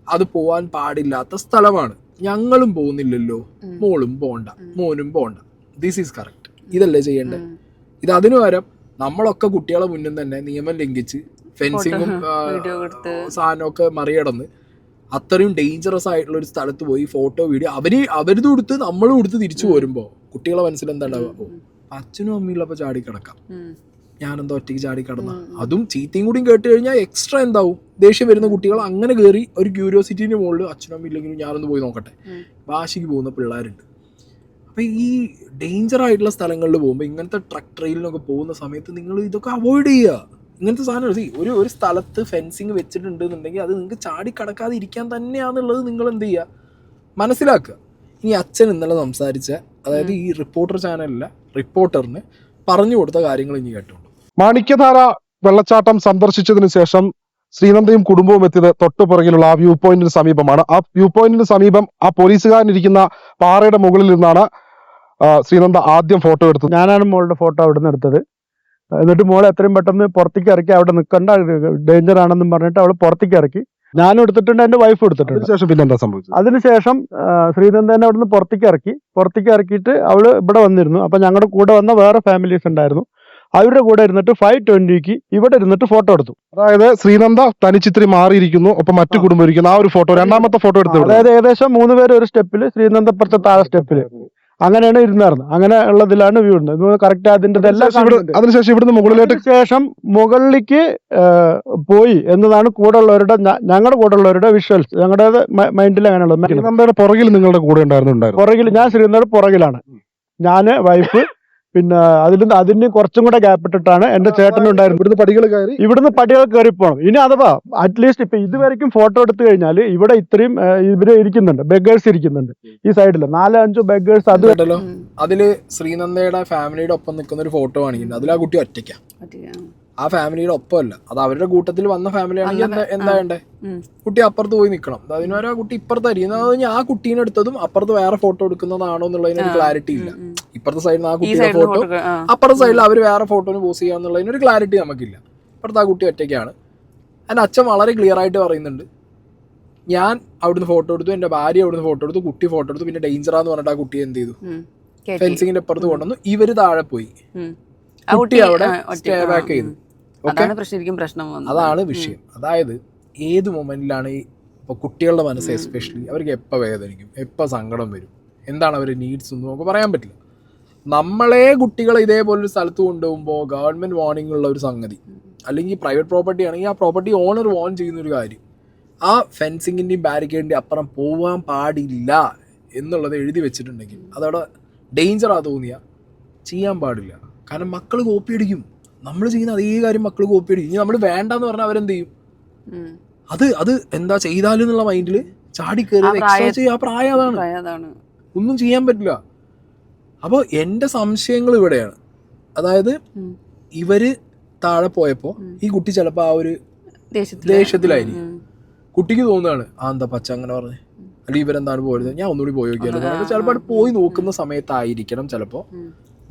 അത് പോവാൻ പാടില്ലാത്ത സ്ഥലമാണ്, ഞങ്ങളും പോകുന്നില്ലല്ലോ, മോളും പോണ്ട മോനും പോണ്ട, ദിസ് ഈസ് കറക്റ്റ്, ഇതല്ലേ ചെയ്യണ്ടേ? ഇത് അതിനു പകരം നമ്മളൊക്കെ കുട്ടികളെ മുന്നിൽ തന്നെ നിയമം ലംഘിച്ച് ഫെൻസിങ്ങും സാധനമൊക്കെ മറികടന്ന് അത്രയും ഡേഞ്ചറസ് ആയിട്ടുള്ള ഒരു സ്ഥലത്ത് പോയി ഫോട്ടോ വീഡിയോ അവരത് കൊടുത്ത് നമ്മളും കൊടുത്ത് തിരിച്ചു പോരുമ്പോൾ കുട്ടികളെ മനസ്സിൽ എന്താ ഉണ്ടാവുക, അച്ഛനും അമ്മയുള്ളപ്പോൾ ചാടിക്കിടക്കാം, ഞാനെന്താ ഒറ്റയ്ക്ക് ചാടിക്കിടന്ന, അതും ചീത്തയും കൂടിയും കേട്ട് കഴിഞ്ഞാൽ എക്സ്ട്രാ എന്താവും, ദേഷ്യം വരുന്ന കുട്ടികൾ അങ്ങനെ കയറി ഒരു ക്യൂരിയോസിറ്റിന്റെ മുകളിൽ അച്ഛനും അമ്മ ഇല്ലെങ്കിലും ഞാനൊന്ന് പോയി നോക്കട്ടെ വാശിക്ക് പോകുന്ന പിള്ളേരുണ്ട്. അപ്പം ഈ ഡേഞ്ചർ ആയിട്ടുള്ള സ്ഥലങ്ങളിൽ പോകുമ്പോൾ ഇങ്ങനത്തെ ട്രക്ക് ട്രെയിലിനൊക്കെ പോകുന്ന സമയത്ത് നിങ്ങൾ ഇതൊക്കെ അവോയ്ഡ് ചെയ്യുക. ഇങ്ങനത്തെ സാധനം ഒരു സ്ഥലത്ത് ഫെൻസിങ് വെച്ചിട്ടുണ്ട് എന്നുണ്ടെങ്കിൽ അത് നിങ്ങൾക്ക് ചാടിക്കടക്കാതെ ഇരിക്കാൻ തന്നെയാണെന്നുള്ളത് നിങ്ങൾ എന്ത് ചെയ്യുക, മനസ്സിലാക്കുക. ഇനി അച്ഛൻ ഇന്നലെ സംസാരിച്ച, അതായത് ഈ റിപ്പോർട്ടർ ചാനലിലെ റിപ്പോർട്ടറിന് പറഞ്ഞു കൊടുത്ത കാര്യങ്ങൾ ഇനി കേട്ടോളൂ. മാണിക്യധാര വെള്ളച്ചാട്ടം സന്ദർശിച്ചതിന് ശേഷം ശ്രീനന്ദയും കുടുംബവും എത്തിയത് തൊട്ടു പുറകിലുള്ള ആ വ്യൂ പോയിന്റിന് സമീപമാണ്. ആ വ്യൂ പോയിന്റിന് സമീപം ആ പോലീസുകാരനിരിക്കുന്ന പാറയുടെ മുകളിൽ നിന്നാണ് ശ്രീനന്ദ ആദ്യം ഫോട്ടോ എടുത്തത്. ഞാനാണ് മോളുടെ ഫോട്ടോ അവിടെ നിന്ന് എടുത്തത്. എന്നിട്ട് മോളെ എത്രയും പെട്ടെന്ന് പുറത്തേക്ക് ഇറക്കി, അവിടെ നിൽക്കേണ്ട ഡേഞ്ചർ ആണെന്നും പറഞ്ഞിട്ട് അവൾ പുറത്തേക്ക് ഇറക്കി. ഞാനും എടുത്തിട്ടുണ്ട്, എൻ്റെ വൈഫും എടുത്തിട്ടുണ്ട്. അതിനുശേഷം പിന്നെ എന്താ സംഭവിച്ചത്? അതിനുശേഷം ശ്രീനന്ദനെ അവിടെ നിന്ന് പുറത്തേക്ക് ഇറക്കിയിട്ട് അവള് ഇവിടെ വന്നിരുന്നു. അപ്പൊ ഞങ്ങളുടെ കൂടെ വന്ന വേറെ ഫാമിലീസ് ഉണ്ടായിരുന്നു. അവരുടെ കൂടെ ഇരുന്നിട്ട് 5:20 ഇവിടെ ഇരുന്നിട്ട് ഫോട്ടോ എടുത്തു. അതായത് ശ്രീനന്ദ തനിച്ചിത്തിരി മാറിയിരിക്കുന്നു, ഒപ്പം മറ്റു കുടുംബം ഇരിക്കുന്നു. ആ ഒരു ഫോട്ടോ, രണ്ടാമത്തെ ഫോട്ടോ എടുത്തു. അതായത് ഏകദേശം 3 പേര് ഒരു സ്റ്റെപ്പില്, ശ്രീനന്ദ അപ്പുറത്തെ താഴെ സ്റ്റെപ്പില്, അങ്ങനെയാണ് ഇരുന്നായിരുന്നു. അങ്ങനെ ഉള്ളതിലാണ് വ്യൂ ഉണ്ട്. കറക്റ്റ് അതിന്റെ അതിനുശേഷം ഇവിടുന്ന് മുകളിലേക്ക് ശേഷം മുകളിലേക്ക് പോയി എന്നതാണ് ഞങ്ങളുടെ കൂടെ ഉള്ളവരുടെ വിഷ്വൽസ്. ഞങ്ങളുടെ മൈൻഡിൽ അങ്ങനെയുള്ളത്. ശ്രീനന്ദയുടെ പുറകിൽ നിങ്ങളുടെ കൂടെ ഉണ്ടായിരുന്നു? പുറകിൽ ഞാൻ ശ്രീനന്ദയുടെ പുറകിലാണ്, ഞാന് വൈഫ്. പിന്നെ അതിന് കുറച്ചും കൂടെ ഗ്യാപ്പ് ഇട്ടിട്ടാണ് എന്റെ ചേട്ടനുണ്ടായിരുന്നു. ഇവിടുന്ന് പടികൾ കയറി പോകണം. ഇനി അഥവാ അറ്റ്ലീസ്റ്റ് ഇപ്പൊ ഇതുവരെയും ഫോട്ടോ എടുത്തു കഴിഞ്ഞാൽ ഇവിടെ ഇത്രയും ഇവര് ഇരിക്കുന്നുണ്ട്, ബെഗേഴ്സ് ഇരിക്കുന്നുണ്ട് ഈ സൈഡില്, 4-5 ബെഗേഴ്സ്. അത് കേട്ടല്ലോ, അതില് ശ്രീനന്ദയുടെ ഫാമിലിയുടെ ഒപ്പം നിൽക്കുന്ന ഒരു ഫോട്ടോ കാണിക്കുന്നത്. അതിൽ ആ കുട്ടി ഒറ്റയ്ക്കാണ്, ആ ഫാമിലിയുടെ ഒപ്പമല്ല. അത് അവരുടെ കൂട്ടത്തിൽ വന്ന ഫാമിലി ആണെങ്കിൽ എന്താ വേണ്ടേ, കുട്ടി അപ്പുറത്ത് പോയി നിൽക്കണം. അതിന് ആ കുട്ടി ഇപ്പുറത്തായിരിക്കും. അത് ആ കുട്ടീനെ എടുത്തതും അപ്പുറത്ത് വേറെ ഫോട്ടോ എടുക്കുന്നതാണോ എന്നുള്ളതിനൊരു ക്ലാരിറ്റി ഇല്ല. ഇപ്പുറത്തെ സൈഡിൽ ആ കുട്ടിയുടെ ഫോട്ടോ, അപ്പുറത്തെ സൈഡിൽ അവർ വേറെ ഫോട്ടോന് പോസ് ചെയ്യാന്നുള്ളതിനൊരു ക്ലാരിറ്റി നമുക്കില്ല. ഇപ്പുറത്ത് ആ കുട്ടി ഒറ്റയ്ക്കാണ്. എൻ്റെ അച്ഛൻ വളരെ ക്ലിയർ ആയിട്ട് പറയുന്നുണ്ട്, ഞാൻ അവിടുന്ന് ഫോട്ടോ എടുത്തു, എൻ്റെ ഭാര്യ അവിടുന്ന് ഫോട്ടോ എടുത്തു, കുട്ടി ഫോട്ടോ എടുത്തു, പിന്നെ ഡേഞ്ചറാന്ന് പറഞ്ഞിട്ട് ആ കുട്ടി എന്ത് ചെയ്തു, ഫെൻസിങ്ങിന്റെ അപ്പുറത്ത് കൊണ്ടുവന്നു. ഇവര് താഴെ പോയി, കുട്ടി അവിടെ സ്റ്റേ ബാക്ക് ചെയ്തു. അതാണ് വിഷയം. അതായത് ഏത് മൊമെന്റിലാണ് ഇപ്പോൾ കുട്ടികളുടെ മനസ്സ് എസ്പെഷ്യലി അവർക്ക് എപ്പോൾ വേദനിക്കും, എപ്പോൾ സങ്കടം വരും, എന്താണ് അവരുടെ നീഡ്സ് ഒന്നും നമുക്ക് പറയാൻ പറ്റില്ല. നമ്മളെ കുട്ടികളെ ഇതേപോലൊരു സ്ഥലത്ത് കൊണ്ടുപോകുമ്പോൾ ഗവൺമെന്റ് വാർണിംഗ് ഉള്ള ഒരു സംഗതി, അല്ലെങ്കിൽ പ്രൈവറ്റ് പ്രോപ്പർട്ടി ആണെങ്കിൽ ആ പ്രോപ്പർട്ടി ഓണർ വാൺ ചെയ്യുന്ന ഒരു കാര്യം, ആ ഫെൻസിങ്ങിൻ്റെയും ബാരിക്കേഡിൻ്റെയും അപ്പുറം പോകാൻ പാടില്ല എന്നുള്ളത് എഴുതി വെച്ചിട്ടുണ്ടെങ്കിൽ അതവിടെ ഡേഞ്ചറാ തോന്നിയാൽ ചെയ്യാൻ പാടില്ല. കാരണം മക്കൾ കോപ്പി അടിക്കും, നമ്മൾ ചെയ്യുന്ന അതേ കാര്യം മക്കൾ കോപ്പി അടിക്കും. ഇനി നമ്മൾ വേണ്ടെന്ന് പറഞ്ഞാൽ അവരെന്ത് ചെയ്യും, അത് എന്താ ചെയ്താലും എന്നുള്ള മൈൻഡിൽ ചാടിക്കയറി എക്സ്ട്രാ ചെയ്യും. ആ പ്രായം അതാണ്, ഒന്നും ചെയ്യാൻ പറ്റില്ല. അപ്പോൾ എൻ്റെ സംശയങ്ങൾ ഇവിടെയാണ്. അതായത് ഇവര് താഴെ പോയപ്പോൾ ഈ കുട്ടി ചിലപ്പോൾ ആ ഒരു ദേഷ്യത്തിലായിരിക്കും. കുട്ടിക്ക് തോന്നുകയാണ്, എന്താ പച്ച അങ്ങനെ പറഞ്ഞ്, അല്ലെങ്കിൽ ഇവരെന്താണ് പോയത്, ഞാൻ ഒന്നുകൂടി പോയി നോക്കിയാലോ. ചിലപ്പോൾ അവിടെ പോയി നോക്കുന്ന സമയത്തായിരിക്കണം ചിലപ്പോൾ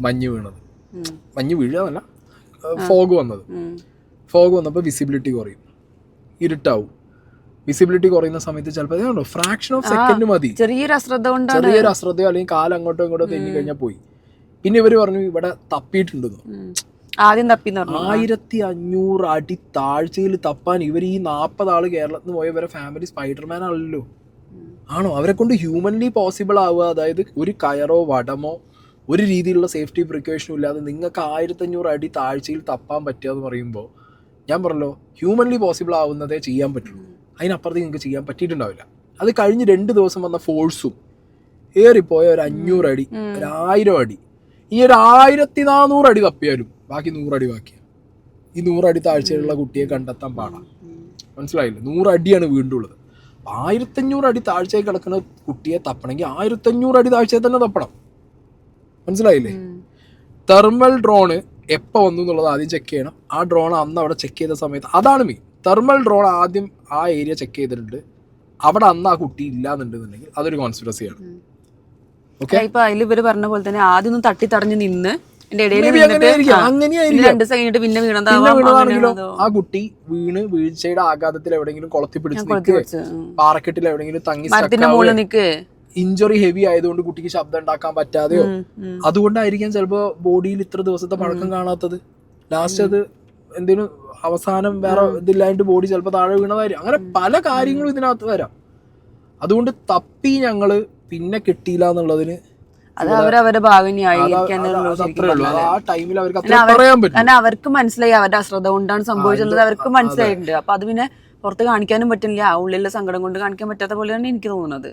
മഞ്ഞ് വീണത്. മഞ്ഞ് വീഴുകയെന്നല്ല, ഫോഗ് വന്നപ്പോൾ വിസിബിലിറ്റി കുറയും, ഇരുട്ടാവും. വിസിബിലിറ്റി കുറയുന്ന സമയത്ത് ചിലപ്പോൾ ഫ്രാക്ഷൻ ഓഫ് സെക്കൻഡ് മതി, ചെറിയൊരു അശ്രദ്ധയോ അല്ലെങ്കിൽ കാലം അങ്ങോട്ടോ ഇങ്ങോട്ടോ തെന്നി കഴിഞ്ഞാൽ പോയി. പിന്നെ ഇവര് പറഞ്ഞു ഇവിടെ തപ്പിയിട്ടുണ്ടെന്നോ. 1500 അടി താഴ്ചയിൽ തപ്പാൻ ഇവർ ഈ 40 ആള് കേരളത്തിൽ നിന്ന് പോയ ഇവരെ ഫാമിലി സ്പൈഡർമാൻ ആണല്ലോ. ആണോ അവരെ കൊണ്ട് ഹ്യൂമൻലി പോസിബിൾ ആവുക? അതായത് ഒരു കയറോ വടമോ ഒരു രീതിയിലുള്ള സേഫ്റ്റി പ്രിക്കോഷനും ഇല്ലാതെ നിങ്ങൾക്ക് 1500 അടി താഴ്ചയിൽ തപ്പാൻ പറ്റുക എന്ന് പറയുമ്പോൾ ഞാൻ പറഞ്ഞല്ലോ, ഹ്യൂമൻലി പോസിബിൾ ആവുന്നതേ ചെയ്യാൻ പറ്റുള്ളൂ. അതിനപ്പുറത്തേക്ക് നിങ്ങൾക്ക് ചെയ്യാൻ പറ്റിയിട്ടുണ്ടാവില്ല. അത് കഴിഞ്ഞ് 2 ദിവസം വന്ന ഫോഴ്സും ഏറിപ്പോയ ഒരു 500 അടി, ഒരു 1000 അടി, ഈ ഒരു 1400 അടി തപ്പിയാലും ബാക്കി 100 അടി ബാക്കിയാണ്. ഈ 100 അടി താഴ്ചയിലുള്ള കുട്ടിയെ കണ്ടെത്താൻ പാടാം. മനസ്സിലായില്ലേ? 100 അടിയാണ് വീണ്ടും ഉള്ളത്. 1500 അടി താഴ്ചയിൽ കിടക്കുന്ന കുട്ടിയെ തപ്പണമെങ്കിൽ 1500 അടി താഴ്ചയിൽ തന്നെ തപ്പണം. മനസ്സിലായില്ലേ? തെർമൽ ഡ്രോണ് എപ്പോൾ വന്നു എന്നുള്ളത് ആദ്യം ചെക്ക് ചെയ്യണം. ആ ഡ്രോൺ അന്ന് അവിടെ ചെക്ക് ചെയ്ത സമയത്ത് അതാണ് മെയിൻ. തെർമൽ ഡ്രോൺ ആദ്യം ആ ഏരിയ ചെക്ക് ചെയ്തിട്ടുണ്ട്. അവിടെ അന്ന് ആ കുട്ടി ഇല്ലാന്നുണ്ടെന്നുണ്ടെങ്കിൽ അതൊരു കോൺസ്പിറസിയാണ്. ഇപ്പൊ അതിൽ ഇവര് പറഞ്ഞ പോലെ തന്നെ ആദ്യം ഒന്ന് തട്ടി തടഞ്ഞു നിന്ന് എന്റെ ഇടയിൽ 2 കഴിഞ്ഞിട്ട് പിന്നെ വീണതാണെങ്കിലോ ആ കുട്ടി വീഴ്ചയുടെ ആഘാതത്തിൽ എവിടെയെങ്കിലും കൊളത്തി പിടിച്ച് പാറക്കെട്ടിൽ എവിടെയെങ്കിലും തങ്ങി ഇഞ്ചുറി ഹെവി ആയതുകൊണ്ട് കുട്ടിക്ക് ശബ്ദം ഉണ്ടാക്കാൻ പറ്റാതെയോ അതുകൊണ്ടായിരിക്കാം ചിലപ്പോ ബോഡിയിൽ ഇത്ര ദിവസത്തെ പഴക്കം കാണാത്തത്. ലാസ്റ്റ് അത് എന്തെങ്കിലും അവസാനം വേറെ ഇതില്ലാണ്ട് ബോഡി ചിലപ്പോൾ താഴെ വീണതായിരിക്കും. അങ്ങനെ പല കാര്യങ്ങളും ഇതിനകത്ത് വരാം. അതുകൊണ്ട് തപ്പി ഞങ്ങള് പിന്നെ കിട്ടിയില്ല എന്നുള്ളതിന് അവർക്ക് മനസ്സിലായി അവരുടെ അശ്രദ്ധ കൊണ്ടാണ് സംഭവിച്ചുള്ളത്. അവർക്ക് മനസ്സിലായിട്ടുണ്ട്. അപ്പൊ അത് പിന്നെ പുറത്ത് കാണിക്കാനും പറ്റില്ല. ആ ഉള്ളിലെ സങ്കടം കൊണ്ട് കാണിക്കാൻ പറ്റാത്ത പോലെയാണ് എനിക്ക് തോന്നുന്നത്.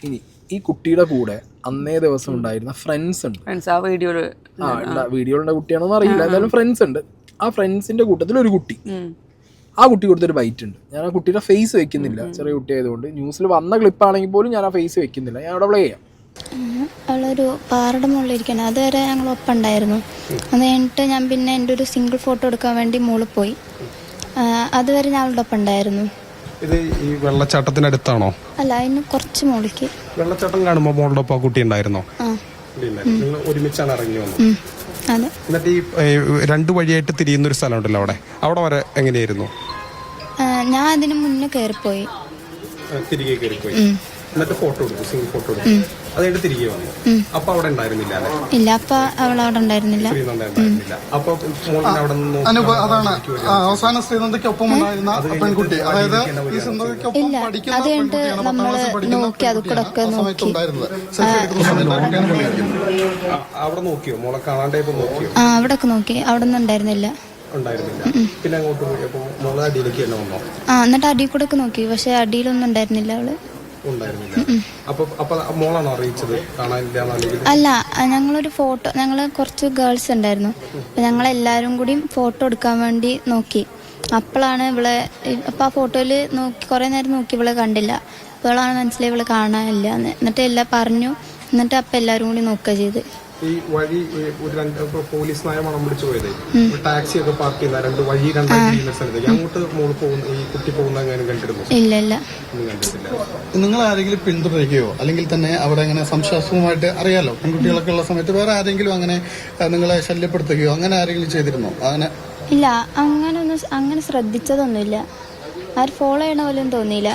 ഇനി ഈ കുട്ടിയുടെ കൂടെ അന്നേ ദിവസം ഉണ്ടായിരുന്ന ഫ്രണ്ട്സ് ഉണ്ട്. ആ വീഡിയോയുടെ കുട്ടിയാണോന്ന് അറിയില്ല. എന്തായാലും ഫ്രണ്ട്സ് ഉണ്ട്. ആ ഫ്രണ്ട്സിന്റെ കൂട്ടത്തിൽ ഒരു കുട്ടി, ആ കുട്ടി കൊടുത്തൊരു ബൈറ്റ് ഉണ്ട്. ഞാൻ ആ കുട്ടിയുടെ ഫേസ് വെക്കുന്നില്ല, ചെറിയ കുട്ടി ആയതുകൊണ്ട്. ന്യൂസിൽ വന്ന ക്ലിപ്പാണെങ്കിൽ പോലും ഞാൻ ആ ഫേസ് വെക്കുന്നില്ല. ഞാൻ അവിടെ പ്ലേ ചെയ്യാം. അവളൊരു പാറയുടെ മുകളിലിരിക്കണം. അതുവരെ ഞങ്ങൾ ഒപ്പം ഉണ്ടായിരുന്നു. അത് കഴിഞ്ഞിട്ട് ഞാൻ പിന്നെ എൻ്റെ ഒരു സിംഗിൾ ഫോട്ടോ എടുക്കാൻ വേണ്ടി മുകളിൽ പോയി. അതുവരെ ഞാൻ അവളുടെ ഒപ്പം ഉണ്ടായിരുന്നു. ഇത് ഈ വെള്ളച്ചാട്ടത്തിനടുത്താണോ? അല്ല, അതിന് കുറച്ച് മുകളിലേക്ക്. വെള്ളച്ചാട്ടം കാണുമ്പോൾ മോളുടെ ഒപ്പം കുട്ടി ഉണ്ടായിരുന്നോ? നിങ്ങൾ ഒരുമിച്ചാണ് ഇറങ്ങി വന്നത്? എന്നിട്ട് ഈ 2 വഴിയായിട്ട് തിരിയുന്ന ഒരു സ്ഥലം ഉണ്ടല്ലോ, അവിടെ വരെ എങ്ങനെയായിരുന്നു? ഞാൻ അതിന് മുന്നേ കയറിപ്പോയി. തിരികെ കയറിപ്പോയി. എന്നിട്ട് ഫോട്ടോ എടുത്തു, സിംഗിൾ ഫോട്ടോ എടുത്തു. അതായിട്ട് തിരികെ വന്നു. അപ്പൊ അവിടെ ഉണ്ടായിരുന്നില്ല? ഇല്ല, അപ്പൊ അവൾ അവിടെ ഉണ്ടായിരുന്നില്ല. അപ്പൊ അതാണ് അവസാന ശ്രീനന്ദയ്ക്കൊപ്പം ഉണ്ടായിരുന്ന പെൺകുട്ടി. അതായത് ഇല്ല, അത് കഴിഞ്ഞിട്ട് നമ്മള് നോക്കി, അത് കൂടെ ഒക്കെ നോക്കി. അവിടെ നോക്കിയോ? മോളെ കാണാണ്ടായപ്പോ നോക്കിയോ? അവിടെ ഒക്കെ നോക്കി. അവിടെ ഒന്നും ഉണ്ടായിരുന്നില്ല. പിന്നെ അങ്ങോട്ട് പോയപ്പോ മോളെ അടിയിലേക്ക് തന്നെ വന്നോ? എന്നിട്ട് അടിയിൽ കൂടെ ഒക്കെ നോക്കി. പക്ഷെ അടിയിലൊന്നും ഉണ്ടായിരുന്നില്ല അവള്. അല്ല, ഞങ്ങളൊരു ഫോട്ടോ, ഞങ്ങള് കുറച്ച് ഗേൾസ് ഉണ്ടായിരുന്നു. അപ്പൊ ഞങ്ങളെല്ലാരും കൂടി ഫോട്ടോ എടുക്കാൻ വേണ്ടി നോക്കി. അപ്പോഴാണ് ഇവളെ, അപ്പൊ ആ ഫോട്ടോയില് നോക്കി കുറെ നേരം നോക്കി, ഇവളെ കണ്ടില്ല. അപ്പോഴാണ് മനസ്സിലായി ഇവളെ കാണാനില്ല എന്ന്. എന്നിട്ട് എല്ലാം പറഞ്ഞു. എന്നിട്ട് അപ്പൊ എല്ലാരും കൂടി നോക്കുക ചെയ്ത്. ഈ വഴി പോലീസ് നായ മണം പിടിച്ചു പോയത്, ടാക്സി ഒക്കെ പാർക്ക് ചെയ്യുന്ന 2 വഴി 2 സ്ഥലത്തേക്ക് അങ്ങോട്ട് മോള് പോകുന്ന ഈ കുട്ടി പോകുന്ന അങ്ങനെ കണ്ടിരുന്നു? ഇല്ല ഇല്ല, കണ്ടിട്ടില്ല. നിങ്ങൾ ആരെങ്കിലും പിന്തുണയ്ക്കുകയോ അല്ലെങ്കിൽ തന്നെ അവിടെ അങ്ങനെ സംശയാസ്പദമായിട്ട് അറിയാലോ പെൺകുട്ടികളൊക്കെ ഉള്ള സമയത്ത് വേറെ ആരെങ്കിലും അങ്ങനെ നിങ്ങളെ ശല്യപ്പെടുത്തുകയോ അങ്ങനെ ആരെങ്കിലും ചെയ്തിരുന്നോ? അങ്ങനെ ഇല്ല, അങ്ങനെ ശ്രദ്ധിച്ചതൊന്നുമില്ല. ആര് ഫോളോ ചെയ്യണ പോലും തോന്നിയില്ല.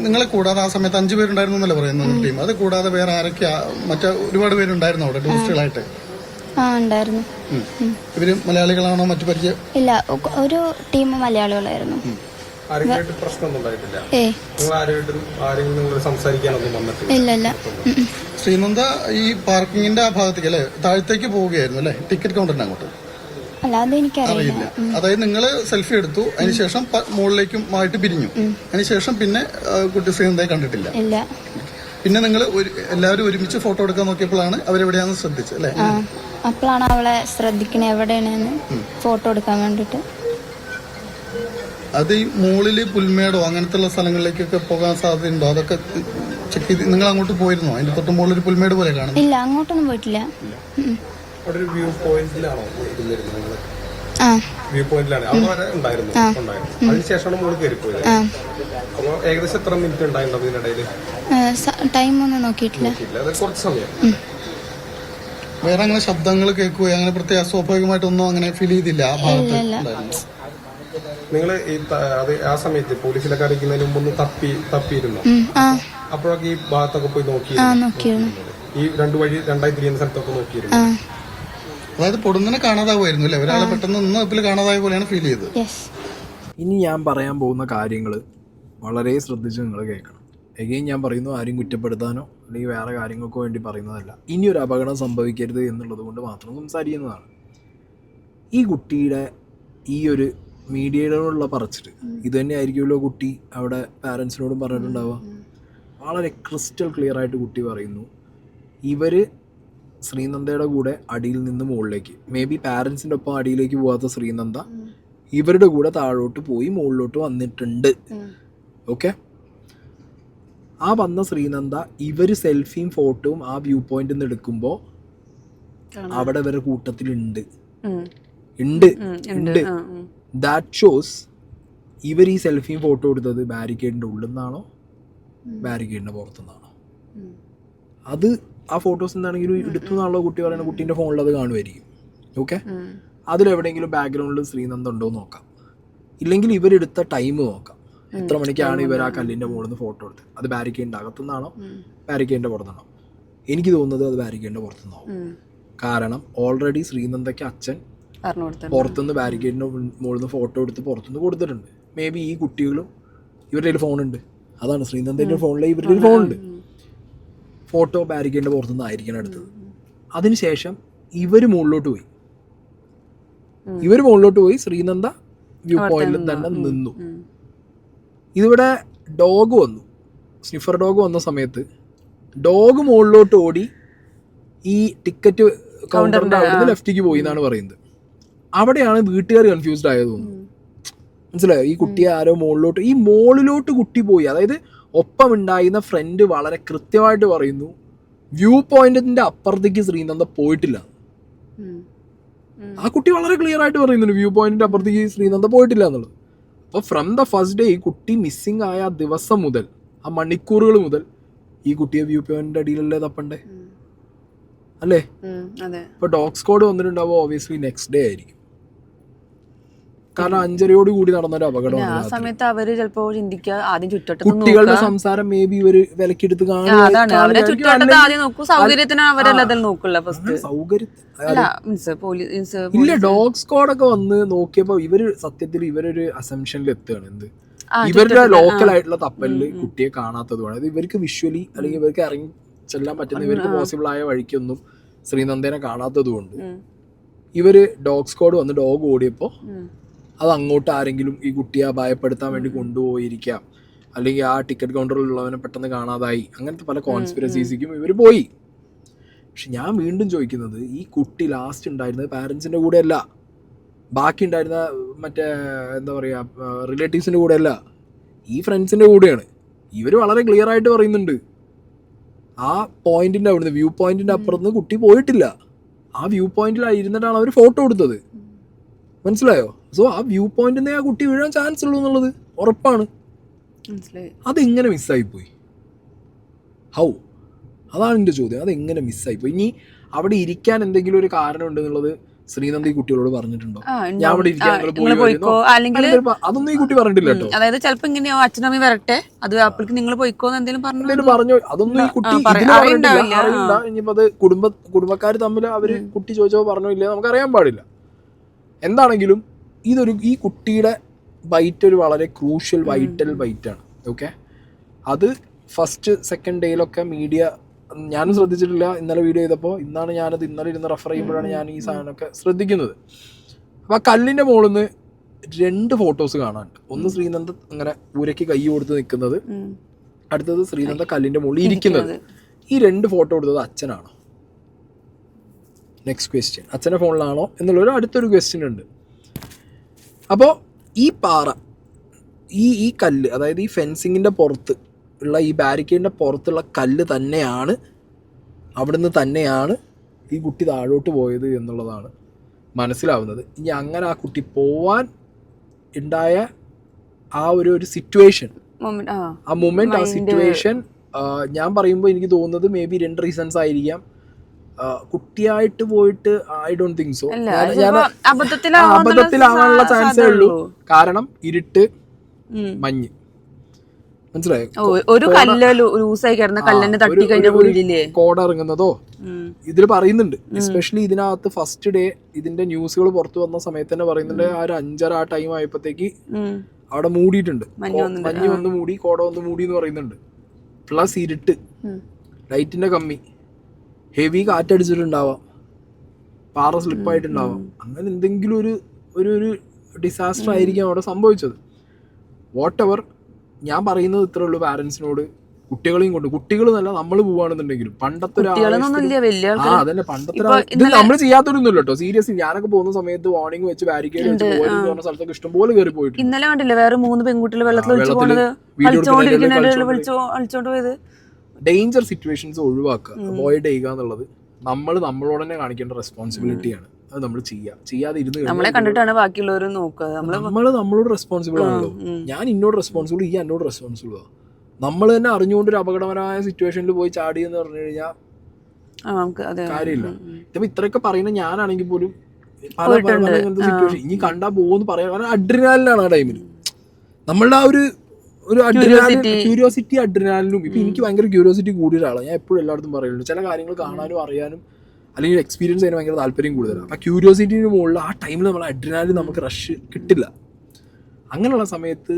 നിങ്ങളെ കൂടാതെ ആ സമയത്ത് 5 പേരുണ്ടായിരുന്നു എന്നല്ലേ പറയുന്നത് ടീം? അത് കൂടാതെ വേറെ ആരൊക്കെയാ? മറ്റേ ഒരുപാട് പേരുണ്ടായിരുന്നു അവിടെ ടൂറിസ്റ്റുകളായിട്ട്? ഉണ്ടായിരുന്നു. ഇവര് മലയാളികളാണോ മറ്റു പരിചയം? ഇല്ല, ഒരു ടീം മലയാളികളായിരുന്നു. ഇല്ല ഇല്ല. ശ്രീനന്ദ ഈ പാർക്കിങ്ങിന്റെ ആ ഭാഗത്തേക്ക് അല്ലെ താഴത്തേക്ക് പോവുകയായിരുന്നു അല്ലെ, ടിക്കറ്റ് കൗണ്ടറിന് അങ്ങോട്ട്? അല്ല, അതെനിക്കറിയില്ല. അതായത് നിങ്ങള് സെൽഫി എടുത്തു, അതിനുശേഷം മുകളിലേക്കും ആയിട്ട് പിരിഞ്ഞു. അതിനുശേഷം പിന്നെ കുട്ടി ശ്രീനന്ദയെ കണ്ടിട്ടില്ല? ഇല്ല. പിന്നെ നിങ്ങൾ എല്ലാവരും ഒരുമിച്ച് ഫോട്ടോ എടുക്കാൻ നോക്കിയപ്പോഴാണ് അവരെവിടെയാണെന്ന് ശ്രദ്ധിച്ചത് അല്ലേ? അപ്പോഴാണ് അവളെ ശ്രദ്ധിക്കണേ എവിടെയാണെന്ന് ഫോട്ടോ എടുക്കാൻ വേണ്ടിട്ട്. അത് ഈ മുകളില് പുൽമേടോ അങ്ങനത്തെ സ്ഥലങ്ങളിലേക്കൊക്കെ പോകാൻ സാധ്യതയുണ്ടോ? അതൊക്കെ ചെക്ക് ചെയ്ത് നിങ്ങൾ അങ്ങോട്ട് പോയിരുന്നോ? അതിന്റെ തൊട്ട് മുകളിൽ ഒരു പുൽമേട് പോലെ കാണും? ഇല്ല, അങ്ങോട്ടൊന്നും പോയിട്ടില്ല. വ്യൂ പോയിന്റിലാണോ? വ്യൂ പോയിന്റിലാണ് അവിടെ ഉണ്ടായിരുന്നു. അതിനുശേഷമാണ് മോള് കയറിപ്പോയത്. അപ്പൊ ഏകദേശം എത്ര മിനിറ്റ് ഉണ്ടായിരുന്നു ഇതിനിടയില്? ടൈം ഒന്നും നോക്കിയിട്ടില്ല. കുറച്ച് സമയം. വേറെ അങ്ങനെ ശബ്ദങ്ങൾ കേൾക്കുകയോ അങ്ങനെ പ്രത്യേക സ്വാഭാവികമായിട്ടൊന്നും അങ്ങനെ ഫീൽ ചെയ്തില്ല ആ ഭാഗത്ത്? നിങ്ങള് ഈ ആ സമയത്ത് പോലീസിലൊക്കെ അറിയിക്കുന്നതിന് മുമ്പ് തപ്പിയിരുന്നു? അപ്പോഴൊക്കെ ഈ ഭാഗത്തൊക്കെ പോയി നോക്കിയിരുന്നു? ഈ 2 വഴി 2 തിരിയുന്ന സ്ഥലത്തൊക്കെ നോക്കിയിരുന്നു? അതായത് പൊടുന്നനെ കാണാതാവുമായിരുന്നു അല്ലേ? ഒരാളെ പെട്ടെന്ന് ഒന്നും കാണാതായ പോലെയാണ് ഫീൽ ചെയ്തത്. ഇനി ഞാൻ പറയാൻ പോകുന്ന കാര്യങ്ങൾ വളരെ ശ്രദ്ധിച്ച് നിങ്ങൾ കേൾക്കണം. എഗെയിൻ ഞാൻ പറയുന്നു, ആരും കുറ്റപ്പെടുത്താനോ അല്ലെങ്കിൽ വേറെ കാര്യങ്ങൾക്കോ വേണ്ടി പറയുന്നതല്ല. ഇനിയൊരു അപകടം സംഭവിക്കരുത് എന്നുള്ളത് കൊണ്ട് മാത്രം സംസാരിക്കുന്നതാണ്. ഈ കുട്ടിയുടെ ഈ ഒരു മീഡിയയോടുള്ള പറച്ചിട്ട് ഇത് തന്നെ ആയിരിക്കുമല്ലോ കുട്ടി അവിടെ പാരൻസിനോടും പറഞ്ഞിട്ടുണ്ടാവുക. വളരെ ക്രിസ്റ്റൽ ക്ലിയർ ആയിട്ട് കുട്ടി പറയുന്നു, ഇവർ ശ്രീനന്ദയുടെ കൂടെ അടിയിൽ നിന്ന് മുകളിലേക്ക്, മേ ബി പാരൻസിൻ്റെ ഒപ്പം അടിയിലേക്ക് പോകാത്ത ശ്രീനന്ദ ഇവരുടെ കൂടെ താഴോട്ട് പോയി മുകളിലോട്ട് വന്നിട്ടുണ്ട്. ഓക്കെ, ആ വന്ന ശ്രീനന്ദ ഇവർ സെൽഫിയും ഫോട്ടോയും ആ വ്യൂ പോയിന്റിൽ നിന്ന് എടുക്കുമ്പോൾ അവിടെ ഇവരുടെ കൂട്ടത്തിലുണ്ട്. ദാറ്റ് ഷോസ് ഇവർ ഈ സെൽഫിയും ഫോട്ടോ എടുത്തത് ബാരിക്കേഡിൻ്റെ ഉള്ളിൽ നിന്നാണോ ബാരിക്കേഡിൻ്റെ പുറത്തുനിന്നാണോ? അത് ആ ഫോട്ടോസ് എന്താണെങ്കിലും എടുത്തു എന്നുള്ള കുട്ടി പറയുന്ന കുട്ടീൻ്റെ ഫോണിൽ അത് കാണുമായിരിക്കും. ഓക്കെ, അതിലെവിടെയെങ്കിലും ബാക്ക്ഗ്രൗണ്ടിൽ ശ്രീനന്ദ ഉണ്ടോ എന്ന് നോക്കാം. ഇല്ലെങ്കിൽ ഇവരെടുത്ത ടൈം നോക്കാം. എത്ര മണിക്കാണ് ഇവർ ആ കല്ലിൻ്റെ മുകളിൽ നിന്ന് ഫോട്ടോ എടുത്തത്? അത് ബാരിക്കേഡിൻ്റെ അകത്തുനിന്നാണോ ബാരിക്കേഡിൻ്റെ പുറത്തുനിന്നാണോ? എനിക്ക് തോന്നുന്നത് അത് ബാരിക്കേഡിൻ്റെ പുറത്തുനിന്നാവും. കാരണം ഓൾറെഡി ശ്രീനന്ദയ്ക്ക് അച്ഛൻ പുറത്തുനിന്ന് ബാരിക്കേഡിൻ്റെ മുകളിൽ നിന്ന് ഫോട്ടോ എടുത്ത് പുറത്തുനിന്ന് കൊടുത്തിട്ടുണ്ട്. മേ ബി ഈ കുട്ടികളും ഇവരുടെ കയ്യിൽ ഫോണുണ്ട്. അതാണ് ശ്രീനന്ദൻ്റെ ഫോണിൽ ഇവരുടെ കയ്യിൽ ഫോണുണ്ട്. ഫോട്ടോ ബാരിക്കേഡിൻ്റെ പുറത്തുനിന്ന് ആയിരിക്കണം എടുത്തത്. അതിനുശേഷം ഇവർ മുകളിലോട്ട് പോയി ശ്രീനന്ദ വ്യൂ പോയിന്റിൽ തന്നെ നിന്നു. ഇതിവിടെ ഡോഗ് വന്നു, സ്നിഫർ ഡോഗ് വന്ന സമയത്ത് ഡോഗ് മുകളിലോട്ട് ഓടി ഈ ടിക്കറ്റ് കൗണ്ടറിന്റെ അവിടുന്ന് ലെഫ്റ്റിക്ക് പോയി എന്നാണ് പറയുന്നത്. അവിടെയാണ് വീട്ടുകാർ കൺഫ്യൂസ്ഡ് ആയത് തോന്നുന്നു. മനസ്സിലായോ? ഈ കുട്ടിയെ ആരോ മുകളിലോട്ട് കുട്ടി പോയി. അതായത് ഒപ്പം ഉണ്ടായിരുന്ന ഫ്രണ്ട് വളരെ കൃത്യമായിട്ട് പറയുന്നു വ്യൂ പോയിന്റിന്റെ അപ്പുറത്തേക്ക് ശ്രീനന്ദ പോയിട്ടില്ല. ആ കുട്ടി വളരെ ക്ലിയർ ആയിട്ട് പറയുന്നുണ്ട് വ്യൂ പോയിന്റിന്റെ അപ്പുറത്തേക്ക് ശ്രീനന്ദ പോയിട്ടില്ല എന്നുള്ളത്. അപ്പോൾ ഫ്രം ദ ഫസ്റ്റ് ഡേ ഈ കുട്ടി മിസ്സിംഗ് ആയ ആ ദിവസം മുതൽ, ആ മണിക്കൂറുകൾ മുതൽ ഈ കുട്ടിയെ വ്യൂ പോയിന്റിന്റെ അടിയിലല്ലേ തപ്പണ്ടേ, അല്ലേ? ഇപ്പൊ ഡോഗ് സ്ക്വാഡ് വന്നിട്ടുണ്ടാവും ഓബിയസ്ലി നെക്സ്റ്റ് ഡേ ആയിരിക്കും. കാരണം 5:30 കൂടി നടന്നൊരു അപകടമാണ്. ആ സമയത്ത് അവര് ചിലപ്പോ ചിന്തിക്കുക ആദ്യം ചുറ്റട്ടത്ത് കുട്ടികളുടെ സംസാരം മേ ബി ഇവര് വിലക്കെടുത്ത് ഇല്ല. ഡോഗ് സ്ക്വാഡ് ഒക്കെ വന്ന് നോക്കിയപ്പോ ഇവര് സത്യത്തിൽ ഇവരൊരു അസംഷനിൽ എത്തുകയാണ്. എന്ത് ഇവരുടെ ലോക്കൽ ആയിട്ടുള്ള തപ്പലില് കുട്ടിയെ കാണാത്തതുമാണ്. അത് ഇവർക്ക് വിഷ്വലി അല്ലെങ്കിൽ ഇവർക്ക് ഇറങ്ങി ചെല്ലാൻ പറ്റുന്ന ഇവർക്ക് പോസിബിൾ ആയ വഴിക്കൊന്നും ശ്രീനന്ദനെ കാണാത്തതുകൊണ്ട് ഇവര് ഡോഗ് സ്ക്വാഡ് വന്ന് ഡോഗ് ഓടിയപ്പോ അത് അങ്ങോട്ട് ആരെങ്കിലും ഈ കുട്ടിയെ ഭയപ്പെടുത്താൻ വേണ്ടി കൊണ്ടുപോയിരിക്കാം, അല്ലെങ്കിൽ ആ ടിക്കറ്റ് കൗണ്ടറിലുള്ളവനെ പെട്ടെന്ന് കാണാതായി, അങ്ങനത്തെ പല കോൺസ്പിറസീസിക്കും ഇവർ പോയി. പക്ഷെ ഞാൻ വീണ്ടും ചോദിക്കുന്നത്, ഈ കുട്ടി ലാസ്റ്റ് ഉണ്ടായിരുന്നത് പാരൻസിൻ്റെ കൂടെ അല്ല, ബാക്കി ഉണ്ടായിരുന്ന മറ്റേ എന്താ പറയുക റിലേറ്റീവ്സിൻ്റെ കൂടെ അല്ല, ഈ ഫ്രണ്ട്സിൻ്റെ കൂടെയാണ്. ഇവർ വളരെ ക്ലിയർ ആയിട്ട് പറയുന്നുണ്ട് ആ പോയിന്റിൻ്റെ അവിടുന്ന് വ്യൂ പോയിന്റിൻ്റെ അപ്പുറത്ത് കുട്ടി പോയിട്ടില്ല. ആ വ്യൂ പോയിന്റിൽ ഇരുന്നിട്ടാണ് അവർ ഫോട്ടോ എടുത്തത്. മനസ്സിലായോ? സോ ആ വ്യൂ പോയിന്റിൽ ആ കുട്ടി വീഴാൻ ചാൻസ് ഉള്ളൂ എന്നുള്ളത് ഉറപ്പാണ്. അതെങ്ങനെ മിസ്സായിപ്പോയി? ഹൗ? അതാണ് എൻ്റെ ചോദ്യം. അതെങ്ങനെ മിസ്സായിപ്പോയി? ഇനി അവിടെ ഇരിക്കാൻ എന്തെങ്കിലും ഒരു കാരണം ഉണ്ടെന്നുള്ളത് ശ്രീനന്ദ ഈ കുട്ടികളോട് പറഞ്ഞിട്ടുണ്ടോ? ഞാൻ അവിടെ ഇരിക്കാൻ അതൊന്നും ഈ കുട്ടി പറഞ്ഞിട്ടില്ല കേട്ടോ. അതായത് ചിലപ്പോ ഇങ്ങനെ അച്ഛനമ്മ വരട്ടെ, അത് അപ്പോഴേക്ക് നിങ്ങൾ പോയിക്കോന്ന് എന്തെങ്കിലും പറഞ്ഞു. അതൊന്നും ഈ കുട്ടി അറിയില്ല. ഇനിയിപ്പോ അത് കുടുംബക്കാർ തമ്മിൽ അവര് കുട്ടി ചോദിച്ചപ്പോ പറഞ്ഞോ ഇല്ല നമുക്കറിയാൻ പാടില്ല. എന്താണെങ്കിലും ഈ കുട്ടിയുടെ ബൈറ്റ് ഒരു വളരെ ക്രൂഷ്യൽ വൈറ്റൽ ബൈറ്റാണ്. ഓക്കെ, അത് ഫസ്റ്റ് സെക്കൻഡ് ഡേയിലൊക്കെ മീഡിയ ഞാനും ശ്രദ്ധിച്ചിട്ടില്ല. ഇന്നലെ വീഡിയോ ചെയ്തപ്പോൾ ഞാനത് ഇന്നലെ ഇരുന്ന് റെഫർ ചെയ്യുമ്പോഴാണ് ഞാൻ ഈ സാധനമൊക്കെ ശ്രദ്ധിക്കുന്നത്. അപ്പോൾ ആ കല്ലിൻ്റെ മുകളിൽ നിന്ന് 2 ഫോട്ടോസ് കാണാനുണ്ട്. ഒന്ന് ശ്രീനന്ദ അങ്ങനെ ഊരയ്ക്ക് കൈ കൊടുത്ത് നിൽക്കുന്നത്, അടുത്തത് ശ്രീനന്ദ കല്ലിൻ്റെ മുകളിൽ ഇരിക്കുന്നത്. ഈ 2 ഫോട്ടോ എടുത്തത് അച്ഛനാണോ? നെക്സ്റ്റ് ക്വസ്റ്റ്യൻ, അച്ഛൻ്റെ ഫോണിലാണോ എന്നുള്ളൊരു അടുത്തൊരു ക്വസ്റ്റ്യൻ ഉണ്ട്. അപ്പോൾ ഈ പാറ, ഈ കല്ല്, അതായത് ഈ ഫെൻസിങ്ങിൻ്റെ പുറത്ത് ഉള്ള ഈ ബാരിക്കേഡിൻ്റെ പുറത്തുള്ള കല്ല് തന്നെയാണ്, അവിടുന്ന് തന്നെയാണ് ഈ കുട്ടി താഴോട്ട് പോയത് എന്നുള്ളതാണ് മനസ്സിലാവുന്നത്. ഇനി അങ്ങനെ ആ കുട്ടി പോവാൻ ഉണ്ടായ ആ ഒരു സിറ്റുവേഷൻ, ആ മൊമെന്റ്, ആ സിറ്റുവേഷൻ ഞാൻ പറയുമ്പോൾ എനിക്ക് തോന്നുന്നത് മേ ബി 2 റീസൺസ് ആയിരിക്കാം. കുട്ടിയായിട്ട് പോയിട്ട് ഐ ഡോണ്ട് തിങ്ക് സോ. അബദ്ധത്തിലാവാനുള്ള ചാൻസേ ഉള്ളൂ. കാരണം ഇരുട്ട്, മഞ്ഞ്, മനസ്സിലായോ? ഒരു കല്ല് ലൂസായി കിടന്ന കല്ലിന് തട്ടി കഴിഞ്ഞ കോട ഇറങ്ങുന്നതോ ഇതിൽ പറയുന്നുണ്ട്. എസ്പെഷ്യലി ഇതിനകത്ത് ഫസ്റ്റ് ഡേ ഇതിന്റെ ന്യൂസുകൾ പുറത്തു വന്ന സമയത്ത് തന്നെ പറയുന്നുണ്ട് ആ ഒരു 5:30 ആ ടൈം ആയപ്പോഴത്തേക്ക് അവിടെ മൂടിയിട്ടുണ്ട്, മഞ്ഞ് വന്ന് മൂടി, കോട വന്ന് മൂടി എന്ന് പറയുന്നുണ്ട്. പ്ലസ് ഇരുട്ട്, ലൈറ്റിന്റെ കമ്മി, ഹെവി കാറ്റടിച്ചിട്ടുണ്ടാവാം, പാറ സ്ലിപ്പായിട്ടുണ്ടാവാം. അങ്ങനെ എന്തെങ്കിലും ഒരു ഡിസാസ്റ്റർ ആയിരിക്കും അവിടെ സംഭവിച്ചത്. വാട്ട് എവർ, ഞാൻ പറയുന്നത് ഇത്രേ ഉള്ളൂ പാരൻസിനോട്, കുട്ടികളെയും കൊണ്ട്, കുട്ടികൾ നല്ല നമ്മൾ പോവാണെന്നുണ്ടെങ്കിലും പണ്ടത്തെ ഒരു അതന്നെ പണ്ടത്തെ നമ്മൾ ചെയ്യാത്തൊരൊന്നുമില്ല കേട്ടോ. സീരിയസ്ലി ഞാനൊക്കെ പോകുന്ന സമയത്ത് വാർണിംഗ് വെച്ച് ബാരിക്കേഡ് വെച്ച് പോയെന്ന് പറഞ്ഞ സ്ഥലത്തൊക്കെ ഇഷ്ടംപോലെ കയറി പോയിട്ട്. ഇന്നലെ കണ്ടില്ലേ വേറെ 3 പെൺകുട്ടികൾ വെള്ളത്തിൽ പോയത്. ഡേഞ്ചർ സിറ്റുവേഷൻസ് ഒഴിവാക്കുക, അവോയ്ഡ് ചെയ്യുക എന്നുള്ളത് നമ്മളോട് തന്നെ കാണിക്കേണ്ട റെസ്പോൺസിബിലിറ്റിയാണ്. അത് നമ്മൾ ചെയ്യാതെ ഇരുന്ന് നമ്മളെ കണ്ടിട്ടാണ് ബാക്കിയുള്ളവർ നോക്കുക. നമ്മളോട് റെസ്പോൺസിബിൾ ആണല്ലോ. ഞാൻ ഇന്നോട് റെസ്പോൺസിബിൾ, ഈ എന്നോട് റെസ്പോൺസിബിൾ ആണ്. നമ്മൾ തന്നെ അറിഞ്ഞുകൊണ്ടൊരു അപകടകരമായ സിറ്റുവേഷനിൽ പോയി ചാടി എന്ന് പറഞ്ഞു കഴിഞ്ഞാൽ കാര്യമില്ല. ഇപ്പൊ ഇത്രയൊക്കെ പറയുന്ന ഞാനാണെങ്കിൽ പോലും പല ഇങ്ങനത്തെ സിറ്റുവേഷൻ ഇനി കണ്ടാ പോകുമെന്ന് പറയാൻ, കാരണം അഡ്രിനാലിനാണ് ആ ടൈമിൽ നമ്മളുടെ ആ ഒരു ക്യൂരിയോസിറ്റി അഡ്രിനാലിനും. ഇപ്പൊ എനിക്ക് ഭയങ്കര ക്യൂരിയോസിറ്റി കൂടിയ ഒരാളാണ്. ഞാൻ എപ്പോഴും എല്ലായിടത്തും പറയുന്നുണ്ട്, ചില കാര്യങ്ങൾ കാണാനും അറിയാനും അല്ലെങ്കിൽ എക്സ്പീരിയൻസ് ചെയ്യാൻ ഭയങ്കര താല്പര്യം കൂടുതലാണ്. അപ്പം ക്യൂരിയോസിറ്റിന് മുകളിൽ ആ ടൈമിൽ നമ്മൾ അഡ്രിനാലിൻ നമുക്ക് റഷ് കിട്ടില്ല. അങ്ങനെയുള്ള സമയത്ത്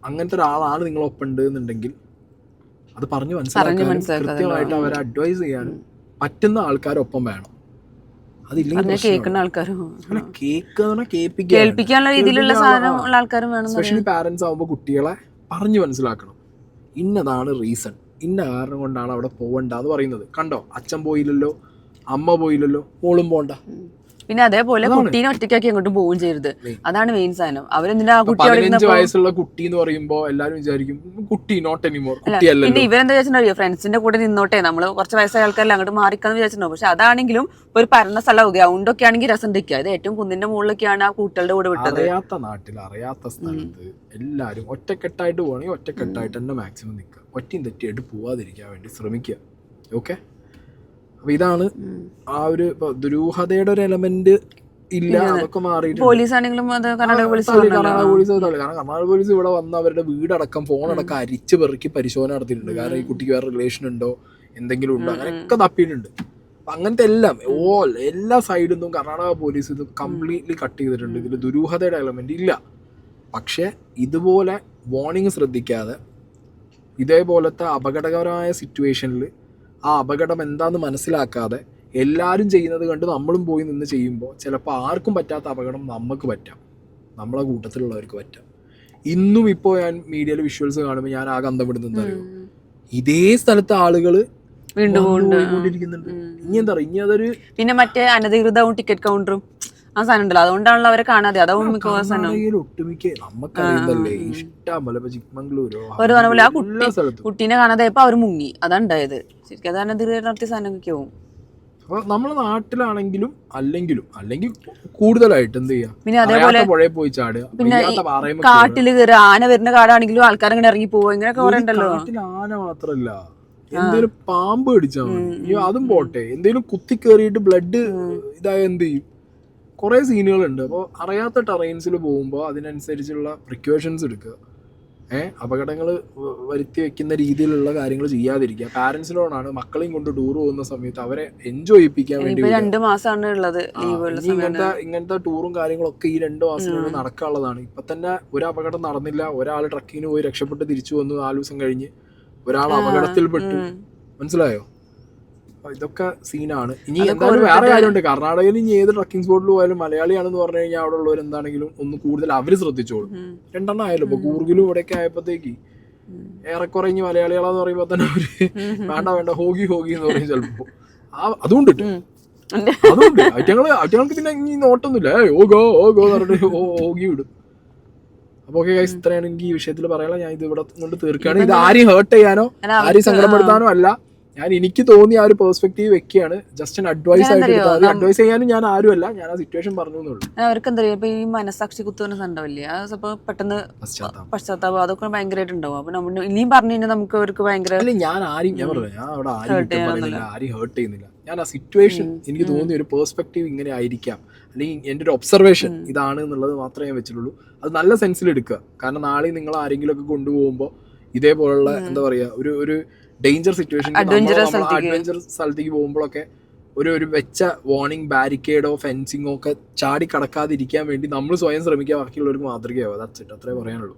അങ്ങനത്തെ ഒരാളാണ് നിങ്ങളൊപ്പം ഉണ്ട് എന്നുണ്ടെങ്കിൽ അത് പറഞ്ഞ് മനസ്സിലാക്കാനും കൃത്യമായിട്ട് അവരെ അഡ്വൈസ് ചെയ്യാനും പറ്റുന്ന ആൾക്കാരൊപ്പം വേണം. അതില്ലെങ്കിൽ സ്പെഷ്യലി പാരന്റ്സ് ആവുമ്പോൾ കുട്ടികളെ പറഞ്ഞു മനസ്സിലാക്കണം. ഇന്നതാണ് റീസൺ, ഇന്ന കാരണം കൊണ്ടാണ് അവിടെ പോകണ്ടെന്ന് പറയുന്നത്. കണ്ടോ, അച്ഛൻ പോയില്ലല്ലോ, അമ്മ പോയില്ലല്ലോ, മോളും പോണ്ട. പിന്നെ അതേപോലെ കുട്ടീനെ ഒറ്റയ്ക്കാക്കി അങ്ങോട്ടും പോവുകയും ചെയ്യരുത്. അതാണ് മെയിൻ സാധനം. അവരെന്തിനാ 15 വയസ്സുള്ള കുട്ടി എന്ന് പറയുമ്പോ എല്ലാരും വിചാരിക്കും കുട്ടി നോട്ട് എനിമോർ, കുട്ടിയല്ല. പിന്നെ ഇവരെന്താ വിചാരിച്ചിട്ടുണ്ടോ, ഫ്രണ്ട്സിന്റെ കൂടെ നിന്നോട്ടെ, നമ്മള് കുറച്ച് വയസ്സായ ആൾക്കാരെല്ലാം അങ്ങോട്ട് മാറിക്കാന്ന് വിചാരിച്ചിട്ടുണ്ടോ. പക്ഷെ അതാണെങ്കിലും ഒരു പരന്ന സ്ഥലം ഗ്രൗണ്ടൊക്കെ ആണെങ്കിൽ രസം ഇരിക്കുക. ഇത് ഏറ്റവും കുന്നിന്റെ മുകളിലൊക്കെയാണ് ആ കുട്ടികളുടെ കൂടെ വിട്ടത്. അറിയാത്ത നാട്ടിൽ അറിയാത്ത സ്ഥലത്ത് എല്ലാരും ഒറ്റക്കെട്ടായിട്ട് പോകണമെങ്കിൽ ഒറ്റക്കെട്ടായിട്ട് തന്നെ മാക്സിമം നിൽക്കുക. ഒറ്റയും തെറ്റിയായിട്ട് പോവാതിരിക്കാൻ വേണ്ടി ശ്രമിക്കുക. ഓക്കെ, അപ്പൊ ഇതാണ് ആ ഒരു ദുരൂഹതയുടെ ഒരു എലമെന്റ് ഇല്ല, അതൊക്കെ മാറിയിട്ട് പോലീസ് ആണെങ്കിലും കർണാടക പോലീസ് കാരണം കർണാടക പോലീസ് ഇവിടെ വന്ന് അവരുടെ വീടടക്കം ഫോണടക്കം അരിച്ച് പെറുക്കി പരിശോധന നടത്തിയിട്ടുണ്ട്. കാരണം ഈ കുട്ടിക്ക് വേറെ റിലേഷൻ ഉണ്ടോ, എന്തെങ്കിലും ഉണ്ടോ, അങ്ങനെയൊക്കെ തപ്പിയിട്ടുണ്ട്. അപ്പൊ അങ്ങനത്തെ എല്ലാം എല്ലാ സൈഡിൽ നിന്നും കർണാടക പോലീസ് ഇത് കംപ്ലീറ്റ്ലി കട്ട് ചെയ്തിട്ടുണ്ട്. ഇതിൽ ദുരൂഹതയുടെ എലമെന്റ് ഇല്ല. പക്ഷെ ഇതുപോലെ വാർണിംഗ് ശ്രദ്ധിക്കാതെ ഇതേപോലത്തെ അപകടകരമായ സിറ്റുവേഷനിൽ ആ അപകടം എന്താന്ന് മനസ്സിലാക്കാതെ എല്ലാവരും ചെയ്യുന്നത് കണ്ട് നമ്മളും പോയി നിന്ന് ചെയ്യുമ്പോൾ ചിലപ്പോൾ ആർക്കും പറ്റാത്ത അപകടം നമുക്ക് പറ്റാം, നമ്മളെ കൂട്ടത്തിലുള്ളവർക്ക് പറ്റാം. ഇന്നും ഇപ്പോൾ ഞാൻ മീഡിയയിൽ വിഷ്വൽസ് കാണുമ്പോൾ ഞാൻ ആകെ അന്തം വിടുന്നത് അറിയോ, ഇതേ സ്ഥലത്ത് ആളുകൾ പോയിക്കൊണ്ടിരിക്കുന്നുണ്ട്. ഇനി എന്താ പറയുക, ഇനി അതൊരു പിന്നെ മറ്റേ അനധികൃതവും ടിക്കറ്റ് കൗണ്ടറും ആ സാധനം ഉണ്ടല്ലോ, അതുകൊണ്ടാണല്ലോ അവരെ കാണാതെ. അതാവും ഒട്ടുമിക്ക നമുക്കറിയുന്നല്ലേ ഇഷ്ടം പോലെ ചിക്മംഗ്ലൂരോ ആ കുട്ടീനെ കാണാതെ ഇപ്പൊ അവര് മുങ്ങി. അതാണ്ടായത്. ശരിക്കും അത് അനധികൃത നടത്തിയ സാധനമൊക്കെ ആവും. അപ്പൊ നമ്മളെ നാട്ടിലാണെങ്കിലും അല്ലെങ്കിൽ കൂടുതലായിട്ട് എന്ത് ചെയ്യാം, പിന്നെ അതേപോലെ പുഴയിൽ പോയി ചാടുക. പിന്നെ കാട്ടില് കയറുക, ആന വരുന്ന കാടാണെങ്കിലും ആൾക്കാരങ്ങനെ ഇറങ്ങി പോവുക, ഇങ്ങനെയൊക്കെ കുറെ ഉണ്ടല്ലോ. ആന മാത്രല്ല, എന്തേലും പാമ്പ് കടിച്ചാൽ മതി, അതും പോട്ടെ. എന്തേലും കുത്തി കയറിയിട്ട് ബ്ലഡ് ഇതായ എന്ത് ചെയ്യും, കുറേ സീനുകളുണ്ട്. അപ്പോൾ അറിയാത്ത ടെറൈൻസിൽ പോകുമ്പോൾ അതിനനുസരിച്ചുള്ള പ്രിക്കോഷൻസ് എടുക്കുക. അപകടങ്ങൾ വരുത്തി വെക്കുന്ന രീതിയിലുള്ള കാര്യങ്ങൾ ചെയ്യാതിരിക്കുക. പാരന്റ്സിനോടാണ് മക്കളെയും കൊണ്ട് ടൂർ പോകുന്ന സമയത്ത് അവരെ എൻജോയ് ചെയ്യിപ്പിക്കാൻ വേണ്ടി. 2 മാസമാണ് ഉള്ളത് ഇങ്ങനത്തെ ടൂറും കാര്യങ്ങളൊക്കെ ഈ 2 മാസത്തിനുള്ളിൽ നടക്കാനുള്ളതാണ്. ഇപ്പൊ തന്നെ ഒരു അപകടം നടന്നില്ല, ഒരാൾ ട്രക്കിങ്ങിന് പോയി രക്ഷപ്പെട്ട് തിരിച്ചു വന്നു, 4 ദിവസം കഴിഞ്ഞ് ഒരാൾ അപകടത്തിൽപ്പെട്ടു. മനസ്സിലായോ? ഇതൊക്കെ സീനാണ്. ഇനി എന്തായാലും വേറെ കാര്യമുണ്ട്, കർണാടകയിൽ ഇനി ഏത് ട്രക്കിംഗ് സ്പോട്ടിൽ പോയാലും മലയാളിയാണെന്ന് പറഞ്ഞു കഴിഞ്ഞാൽ അവിടെ ഉള്ളവർ എന്താണെങ്കിലും ഒന്ന് കൂടുതൽ അവര് ശ്രദ്ധിച്ചോളും. 2 ആയല്ലോ ഇപ്പൊ കൂർഗിലും ഇവിടെയൊക്കെ ആയപ്പോഴത്തേക്ക് ഏറെക്കുറെ ഇനി മലയാളികളാന്ന് പറയുമ്പോ തന്നെ അവര് വേണ്ട ഹോഗി എന്ന് പറയും ചിലപ്പോ. അതുകൊണ്ട് അറ്റങ്ങൾക്ക് പിന്നെ ഇനി നോട്ടൊന്നുമില്ല, ഓഗോ പറഞ്ഞിട്ട് ഹോഗി വിടും. അപ്പൊ ഓക്കെ ഗൈസ്, ഇത്രയാണെങ്കിൽ ഈ വിഷയത്തിൽ പറയാനുള്ള ഞാൻ ഇത് ഇവിടെ കൊണ്ട് തീർക്കുകയാണ്. ഇത് ആരെയും ഹേർട്ട് ചെയ്യാനോ ആരെയും സങ്കടപ്പെടുത്താനോ അല്ല, ഞാൻ എനിക്ക് തോന്നി ആ ഒരു പെർസ്പെക്റ്റീവ് വെക്കുകയാണ്. ജസ്റ്റ് an advice ആയിട്ട് അഡ്വൈസ് ചെയ്യാനും ഞാൻ ആരുമല്ല, ഞാൻ ആ സിറ്റുവേഷൻ പറഞ്ഞു എന്നുള്ളൂ. അവർക്ക് എന്താ പറയുക, ഇപ്പൊ ഈ മനസാക്ഷി കുത്തുന്ന സംഭവമില്ലേ, അത് പെട്ടെന്ന് പശ്ചാത്താപം അതൊക്കെ ഭയങ്കരമായിട്ട് ഉണ്ടാവും. അപ്പൊ നമ്മൾ ഇനിയും പറഞ്ഞു കഴിഞ്ഞാൽ നമുക്ക് അവർക്ക് ഭയങ്കര ഞാൻ പറഞ്ഞു ഞാൻ അവിടെ ആരെയും ഹേർട്ട് ചെയ്യുന്നില്ല. ഞാൻ ആ സിറ്റുവേഷൻ എനിക്ക് തോന്നിയ ഒരു പെർസ്പെക്റ്റീവ് ഇങ്ങനെ ആയിരിക്കാം, അല്ലെങ്കിൽ എൻ്റെ ഒരു ഒബ്സർവേഷൻ ഇതാണ് എന്നുള്ളത് മാത്രമേ ഞാൻ വെച്ചിട്ടുള്ളൂ. അത് നല്ല സെൻസിൽ എടുക്കുക. കാരണം നാളെ നിങ്ങൾ ആരെങ്കിലും ഒക്കെ കൊണ്ടുപോകുമ്പോൾ ഇതേപോലുള്ള എന്താ പറയുക ഒരു ഡേഞ്ചർ സിറ്റുവേഷൻ, അഡ്വഞ്ചർ സ്ഥലത്തേക്ക് പോകുമ്പോഴൊക്കെ ഒരു വെച്ച വാർണിംഗ് ബാരിക്കേഡോ ഫെൻസിങ്ങോ ഒക്കെ ചാടി കടക്കാതിരിക്കാൻ വേണ്ടി നമ്മൾ സ്വയം ശ്രമിക്കുക, ബാക്കിയുള്ളവർക്ക് മാതൃകയാവുക. അത്രേ പറയാനുള്ളൂ.